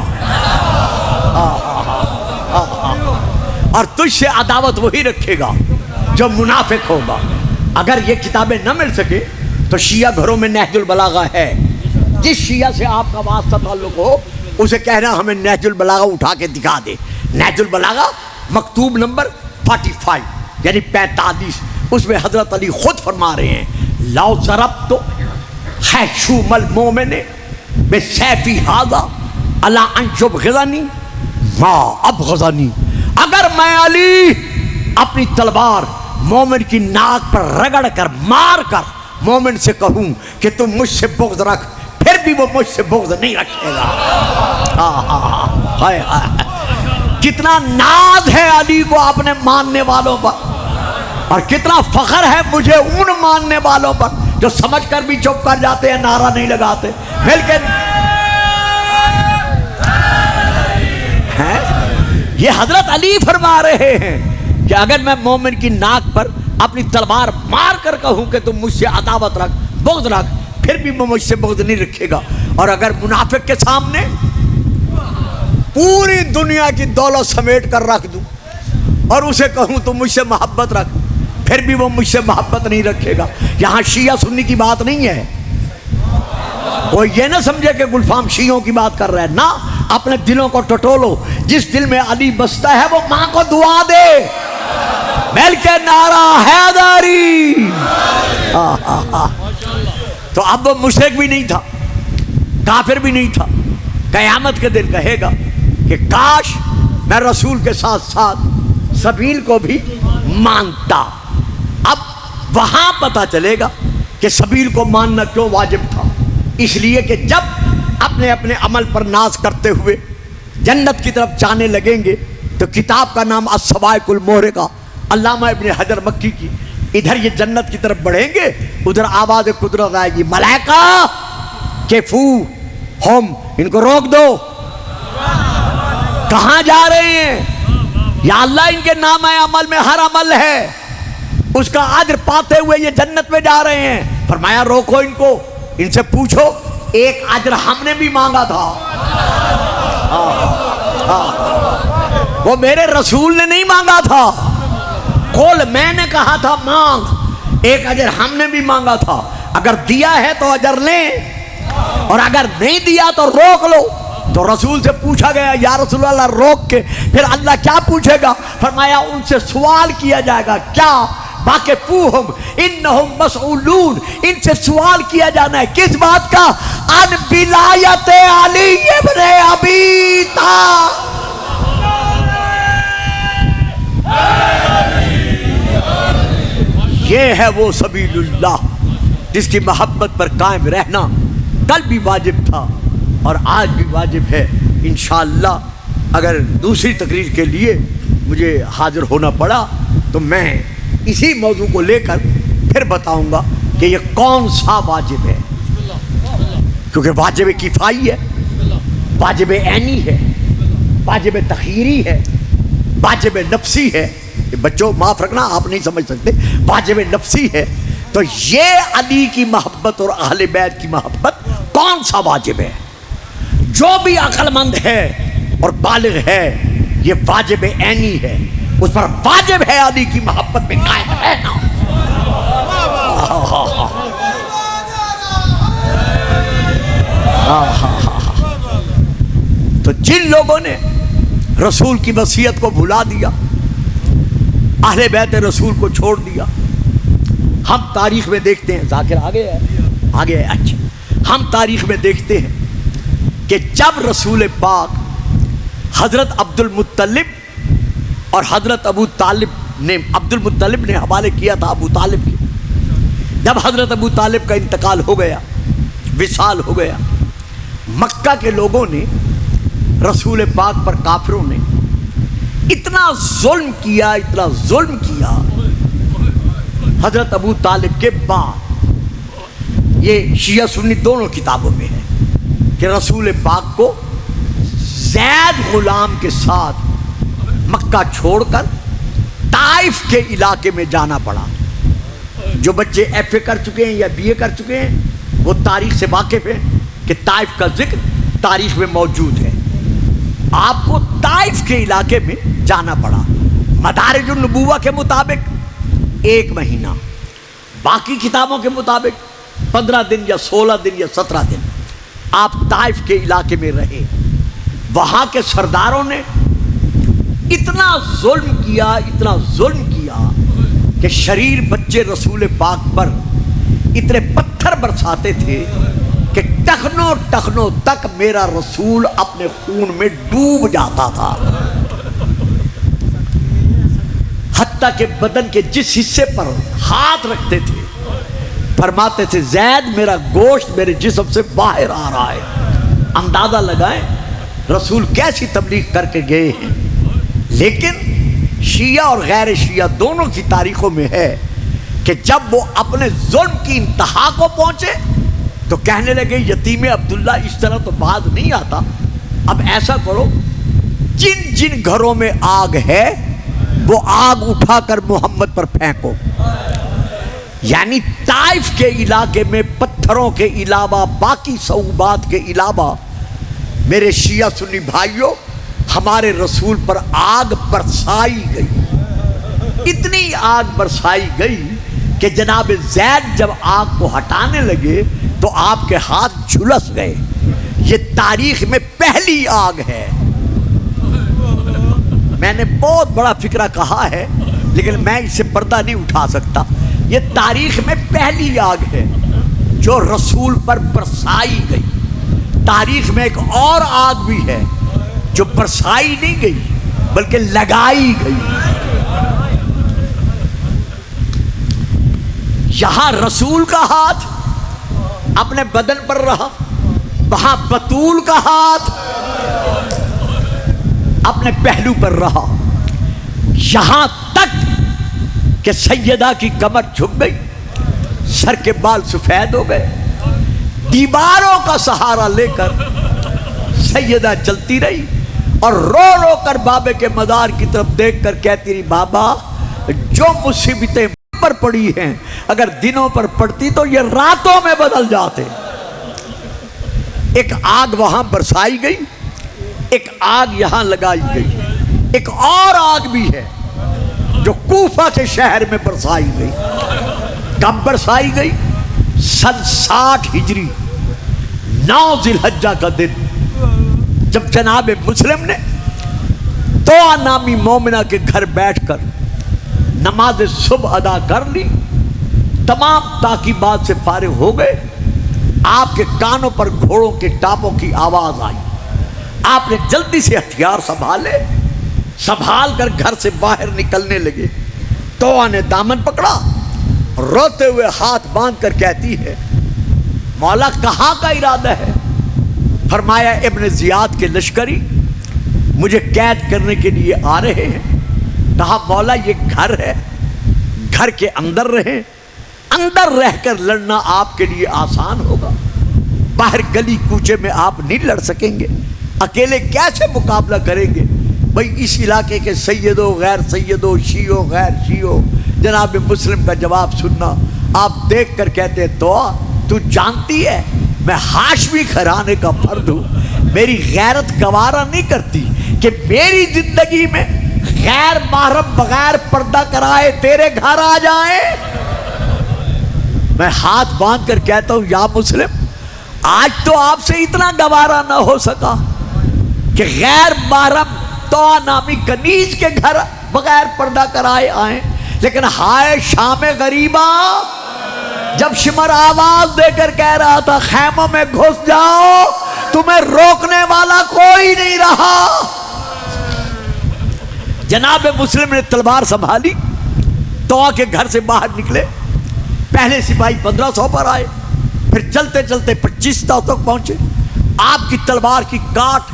اور تجھ سے عداوت وہی رکھے گا جو منافق ہوگا. اگر یہ کتابیں نہ مل سکے تو شیعہ گھروں میں نہج البلاغہ ہے. جس شیعہ سے آپ کا واسطہ تعلق ہو اسے کہنا ہمیں نہج البلاغہ اٹھا کے دکھا دے. نہج البلاغہ مکتوب نمبر 45 یعنی 45، اس میں حضرت علی خود فرما رہے ہیں لو ضربت حشوم المؤمن بسیفی ھذا الی ان یبغضنی ما ابغضنی. اگر میں علی اپنی تلوار مومن کی ناک پر رگڑ کر مار کر مومن سے کہوں کہ تم مجھ سے بغض رکھ، پھر بھی وہ مجھ سے بغض نہیں رکھے گا. ہائے ہائے، کتنا ناز ہے علی کو اپنے ماننے والوں پر، اور کتنا فخر ہے مجھے ان ماننے والوں پر جو سمجھ کر بھی چپ کر جاتے ہیں، نعرہ نہیں لگاتے. بلکہ یہ حضرت علی فرما رہے ہیں کہ اگر میں مومن کی ناک پر اپنی تلوار مار کر کہوں کہ تم مجھ سے عداوت رکھ، بغض رکھ، پھر بھی وہ مجھ سے بغض نہیں رکھے گا. اور اگر منافق کے سامنے پوری دنیا کی دولت سمیٹ کر رکھ دوں اور اسے کہوں تو مجھ سے محبت رکھ، پھر بھی وہ مجھ سے محبت نہیں رکھے گا. یہاں شیعہ سنی کی بات نہیں ہے. وہ یہ نہ سمجھے کہ گلفام شیعوں کی بات کر رہا ہے، نہ. اپنے دلوں کو ٹٹولو. جس دل میں علی بستا ہے وہ ماں کو دعا دے، بلکہ نعرہ حیدری. تو اب وہ مشرک بھی نہیں تھا، کافر بھی نہیں تھا. قیامت کے دن کہے گا کہ کاش میں رسول کے ساتھ ساتھ سبیل کو بھی مانتا. اب وہاں پتہ چلے گا کہ سبیل کو ماننا کیوں واجب تھا. اس لیے کہ جب اپنے اپنے عمل پر ناز کرتے ہوئے جنت کی طرف جانے لگیں گے تو کتاب کا نام الصواعق المحرقہ علامہ ابن حجر مکی کی، ادھر یہ جنت کی طرف بڑھیں گے، ادھر آواز قدرت آئے گی ملائکہ کیفو ہم، ان کو روک دو، کہاں جا رہے ہیں؟ یا اللہ ان کے نام عمل میں ہر عمل ہے، اس کا اجر پاتے ہوئے یہ جنت میں جا رہے ہیں. فرمایا روکو ان کو، ان سے پوچھو ایک اجر ہم نے بھی مانگا تھا، وہ میرے رسول نے نہیں مانگا تھا. قول میں نے کہا تھا مانگ، ایک اجر ہم نے بھی مانگا تھا. اگر دیا ہے تو اجر لیں، اور اگر نہیں دیا تو روک لو. تو رسول سے پوچھا گیا یا رسول اللہ روک کے پھر اللہ کیا پوچھے گا؟ فرمایا ان سے سوال کیا جائے گا. کیا؟ واقفوہم انہم مسئولون، ان سے سوال کیا جانا ہے. کس بات کا؟ ان ولایت علی ابن ابی طالب. یہ ہے وہ سبیل اللہ جس کی محبت پر قائم رہنا کل بھی واجب تھا اور آج بھی واجب ہے. انشاءاللہ اگر دوسری تقریر کے لیے مجھے حاضر ہونا پڑا تو میں اسی موضوع کو لے کر پھر بتاؤں گا کہ یہ کون سا واجب ہے، کیونکہ واجب کفائی ہے، واجب عینی ہے، واجب تخیری ہے، واجب نفسی ہے. بچوں معاف رکھنا آپ نہیں سمجھ سکتے، واجب نفسی ہے. تو یہ علی کی محبت اور اہل بیت کی محبت کون سا واجب ہے؟ جو بھی عقل مند ہے اور بالغ ہے یہ واجب عینی ہے، اس پر واجب ہے علی کی محبت میں قائم رہنا۔ تو جن لوگوں نے رسول کی وصیت کو بھلا دیا، اہل بیت رسول کو چھوڑ دیا، ہم تاریخ میں دیکھتے ہیں، ذاکر آگے ہے اچھا، ہم تاریخ میں دیکھتے ہیں کہ جب رسول پاک حضرت عبد المطلب اور حضرت ابو طالب نے، عبد المطلب نے حوالے کیا تھا ابو طالب کے، جب حضرت ابو طالب کا انتقال ہو گیا، وصال ہو گیا، مکہ کے لوگوں نے رسول پاک پر، کافروں نے اتنا ظلم کیا، اتنا ظلم کیا۔ حضرت ابو طالب کے بعد، یہ شیعہ سنی دونوں کتابوں میں ہے کہ رسول پاک کو زید غلام کے ساتھ مکہ چھوڑ کر طائف کے علاقے میں جانا پڑا۔ جو بچے ایف اے کر چکے ہیں یا بی اے کر چکے ہیں وہ تاریخ سے واقف ہیں کہ طائف کا ذکر تاریخ میں موجود ہے۔ آپ کو طائف کے علاقے میں جانا پڑا، مدارج النبوہ کے مطابق 1 مہینہ، باقی کتابوں کے مطابق 15 دن یا 16 دن یا 17 دن آپ طائف کے علاقے میں رہے۔ وہاں کے سرداروں نے اتنا ظلم کیا، اتنا ظلم کیا کہ شریر بچے رسول پاک پر اتنے پتھر برساتے تھے کہ ٹخنوں ٹخنوں تک میرا رسول اپنے خون میں ڈوب جاتا تھا، حتیٰ کہ بدن کے جس حصے پر ہاتھ رکھتے تھے فرماتے تھے زید میرا گوشت میرے جسم سے باہر آ رہا ہے۔ اندازہ لگائیں رسول کیسی تبلیغ کر کے گئے ہیں۔ لیکن شیعہ اور غیر شیعہ دونوں کی تاریخوں میں ہے کہ جب وہ اپنے ظلم کی انتہا کو پہنچے تو کہنے لگے یتیم عبداللہ اس طرح تو باز نہیں آتا، اب ایسا کرو جن جن گھروں میں آگ ہے وہ آگ اٹھا کر محمد پر پھینکو۔ یعنی طائف کے علاقے میں پتھروں کے علاوہ، باقی صعوبات کے علاوہ، میرے شیعہ سنی بھائیوں، ہمارے رسول پر آگ برسائی گئی، اتنی آگ برسائی گئی کہ جناب زید جب آگ کو ہٹانے لگے تو آپ کے ہاتھ جھلس گئے۔ یہ تاریخ میں پہلی آگ ہے۔ میں نے بہت بڑا فکرہ کہا ہے لیکن میں اس سے پردہ نہیں اٹھا سکتا۔ یہ تاریخ میں پہلی آگ ہے جو رسول پر برسائی گئی۔ تاریخ میں ایک اور آگ بھی ہے جو برسائی نہیں گئی بلکہ لگائی گئی۔ یہاں رسول کا ہاتھ اپنے بدن پر رہا، وہاں بطول کا ہاتھ اپنے پہلو پر رہا، یہاں تک کہ سیدہ کی کمر جھک گئی، سر کے بال سفید ہو گئے، دیواروں کا سہارا لے کر سیدہ چلتی رہی اور رو رو کر بابے کے مزار کی طرف دیکھ کر کہتی رہی بابا جو مصیبتیں پر پڑی ہیں اگر دنوں پر پڑتی تو یہ راتوں میں بدل جاتے۔ ایک آگ وہاں برسائی گئی، ایک آگ یہاں لگائی گئی، ایک اور آگ بھی ہے جو کوفہ کے شہر میں برسائی گئی۔ کب برسائی گئی؟ سن 60 ہجری 9 ذی الحجہ کا دن، جب جناب مسلم نے توآ نامی مومنہ کے گھر بیٹھ کر نماز صبح ادا کر لی، تمام تعقیبات سے فارغ ہو گئے، آپ کے کانوں پر گھوڑوں کے ٹاپوں کی آواز آئی۔ آپ نے جلدی سے ہتھیار سنبھال کر گھر سے باہر نکلنے لگے۔ توآ نے دامن پکڑا، روتے ہوئے ہاتھ باندھ کر کہتی ہے مولا کہاں کا ارادہ ہے؟ فرمایا ابن زیاد کے لشکری مجھے قید کرنے کے لیے آ رہے ہیں۔ کہا مولا یہ گھر ہے، گھر کے اندر رہیں، اندر رہ کر لڑنا آپ کے لیے آسان ہوگا، باہر گلی کوچے میں آپ نہیں لڑ سکیں گے، اکیلے کیسے مقابلہ کریں گے؟ بھئی اس علاقے کے سیدوں غیر سیدوں، شیعوں غیر شیعوں، جناب مسلم کا جواب سننا۔ آپ دیکھ کر کہتے ہیں توآ تو جانتی ہے میں ہاشمی گھرانے کا فرد ہوں، میری غیرت گوارا نہیں کرتی کہ میری زندگی میں غیر محرم بغیر پردہ کرائے تیرے گھر آ جائیں؟ میں ہاتھ باندھ کر کہتا ہوں یا مسلم، آج تو آپ سے اتنا گوارا نہ ہو سکا کہ غیر محرم تو نامی کنیز کے گھر بغیر پردہ کرائے آئیں، لیکن ہائے شام غریبہ، جب شمر آواز دے کر کہہ رہا تھا خیموں میں گھس جاؤ، تمہیں روکنے والا کوئی نہیں رہا، جناب مسلم نے تلوار سنبھالی، طوع کے گھر سے باہر نکلے، پہلے سپاہی 1500 پر آئے، پھر چلتے چلتے 2500 تک پہنچے، آپ کی تلوار کی کاٹ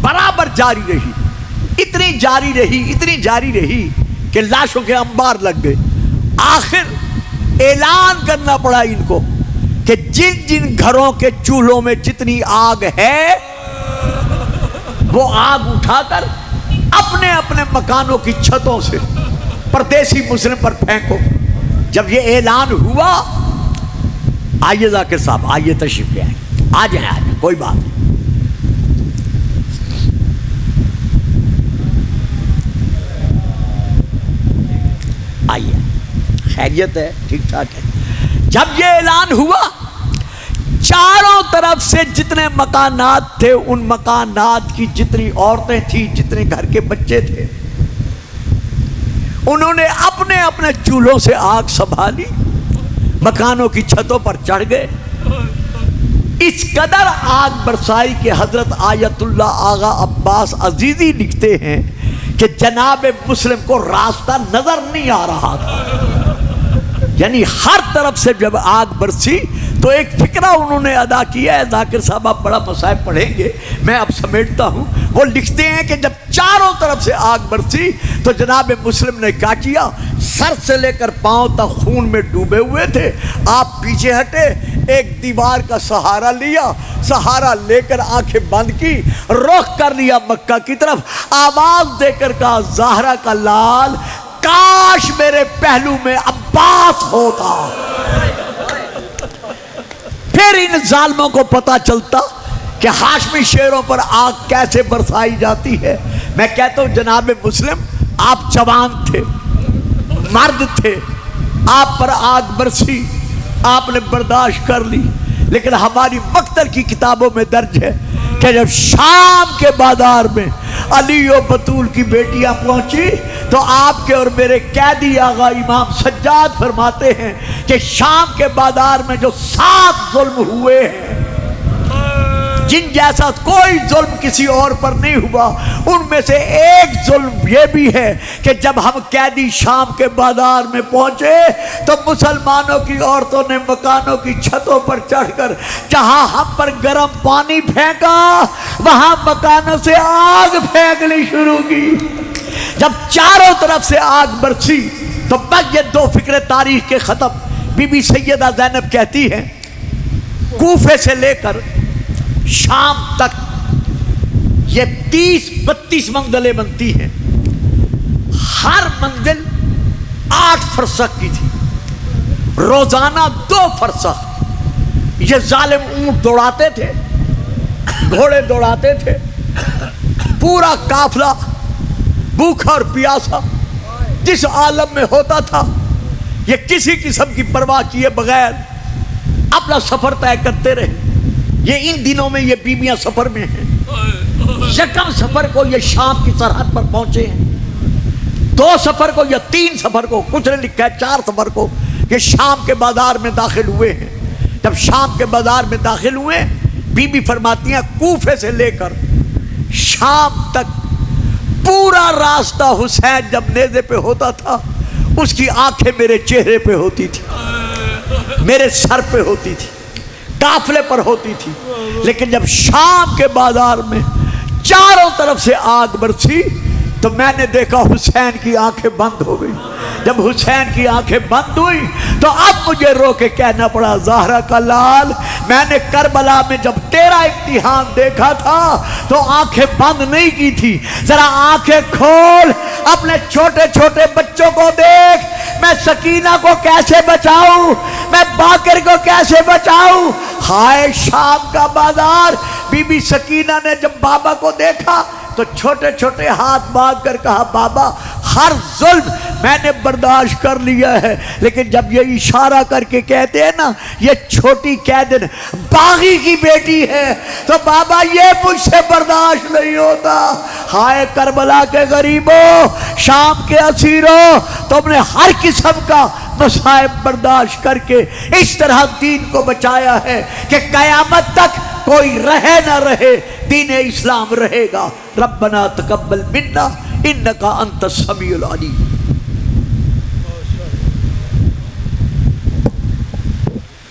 برابر جاری رہی، اتنی جاری رہی کہ لاشوں کے انبار لگ گئے۔ آخر اعلان کرنا پڑا ان کو کہ جن جن گھروں کے چولہوں میں جتنی آگ ہے وہ آگ اٹھا کر اپنے اپنے مکانوں کی چھتوں سے پردیسی مسلم پر پھینکو۔ جب یہ اعلان ہوا، آئیے ذاکر صاحب، آئیے تشریف لے آئیں، آ جائیں کوئی بات نہیں، آئیے، خیریت ہے، ٹھیک ٹھاک ہے۔ جب یہ اعلان ہوا، چاروں طرف سے جتنے مکانات تھے، ان مکانات کی جتنی عورتیں تھیں، جتنے گھر کے بچے تھے، انہوں نے اپنے اپنے چولہوں سے آگ سنبھالی، مکانوں کی چھتوں پر چڑھ گئے۔ اس قدر آگ برسائی کہ حضرت آیت اللہ آغا عباس عزیزی لکھتے ہیں کہ جناب مسلم کو راستہ نظر نہیں آ رہا تھا، یعنی ہر طرف سے جب آگ برسی تو ایک فکرہ انہوں نے ادا کیا ہے، ذاکر صاحب آپ بڑا مصائب پڑھیں گے، میں اب سمیٹتا ہوں۔ وہ لکھتے ہیں کہ جب چاروں طرف سے آگ برسی تو جناب مسلم نے کیا کیا، سر سے لے کر پاؤں تک خون میں ڈوبے ہوئے تھے، آپ پیچھے ہٹے، ایک دیوار کا سہارا لیا، سہارا لے کر آنکھیں بند کی، رخ کر لیا مکہ کی طرف، آواز دے کر کہا زہرا کا لال کاش میرے پہلو میں عباس ہوتا۔ پھر ان ظالموں کو پتا چلتا کہ ہاشمی شیروں پر آگ کیسے برسائی جاتی ہے۔ میں کہتا ہوں جناب مسلم، آپ جوان تھے، مرد تھے، آپ پر آگ برسی، آپ نے برداشت کر لی، لیکن ہماری مقتل کی کتابوں میں درج ہے کہ جب شام کے بازار میں علی و بطول کی بیٹیاں پہنچی تو آپ کے اور میرے قیدی آغا امام سجاد فرماتے ہیں کہ شام کے بازار میں جو 7 ظلم ہوئے ہیں، جن جیسا کوئی ظلم کسی اور پر نہیں ہوا، ان میں سے ایک ظلم یہ بھی ہے کہ جب ہم قیدی شام کے بازار میں پہنچے تو مسلمانوں کی عورتوں نے مکانوں کی چھتوں پر چڑھ کر جہاں ہم پر گرم پانی پھینکا، وہاں مکانوں سے آگ پھینکنی شروع کی۔ جب چاروں طرف سے آگ برسی تو بس یہ 2 فکرے تاریخ کے ختم۔ بی بی سیدہ زینب کہتی ہیں کوفے سے لے کر شام تک یہ 30-32 منزلیں بنتی ہیں، ہر منزل 8 فرسخ کی تھی، روزانہ 2 فرسخ۔ یہ ظالم اونٹ دوڑاتے تھے، گھوڑے دوڑاتے تھے، پورا قافلہ بھوکا اور پیاسا جس عالم میں ہوتا تھا، یہ کسی قسم کی پرواہ کیے بغیر اپنا سفر طے کرتے رہے۔ یہ ان دنوں میں یہ بیویاں سفر میں ہیں، یکم سفر کو یہ شام کی سرحد پر پہنچے ہیں، 2 سفر کو یا 3 سفر کو، کچھ نے لکھا ہے 4 سفر کو یہ شام کے بازار میں داخل ہوئے ہیں۔ جب شام کے بازار میں داخل ہوئے، بی بی فرماتی ہیں کوفے سے لے کر شام تک پورا راستہ حسین جب نیزے پہ ہوتا تھا، اس کی آنکھیں میرے چہرے پہ ہوتی تھی، میرے سر پہ ہوتی تھی، قافلے پر ہوتی تھی، لیکن جب شام کے بازار میں چاروں طرف سے آگ برسی تو میں نے دیکھا حسین کی آنکھیں بند ہو گئی۔ جب حسین کی آنکھیں بند ہوئی تو اب مجھے رو کے کہنا پڑا زہرا کا لال، میں نے کربلا میں جب تیرا امتحان دیکھا تھا تو آنکھیں بند نہیں کی تھی، ذرا آنکھیں کھول، اپنے چھوٹے چھوٹے بچوں کو دیکھ، میں سکینہ کو کیسے بچاؤں، میں باقر کو کیسے بچاؤں۔ ہائے شام کا بازار، بی بی سکینہ نے جب بابا کو دیکھا تو چھوٹے چھوٹے ہاتھ مانگ کر کہا بابا ہر ظلم میں نے برداشت کر لیا ہے، لیکن جب یہ اشارہ کر کے کہتے ہیں نا یہ چھوٹی قیدن باغی کی بیٹی ہے تو بابا یہ مجھ سے برداشت نہیں ہوتا۔ ہائے کربلا کے غریبوں، شام کے اسیروں، تم نے ہر قسم کا مصائب برداشت کر کے اس طرح دین کو بچایا ہے کہ قیامت تک کوئی رہے نہ رہے دین اسلام رہے گا۔ ربنا تقبل منا انکا انت السمیع العلیم۔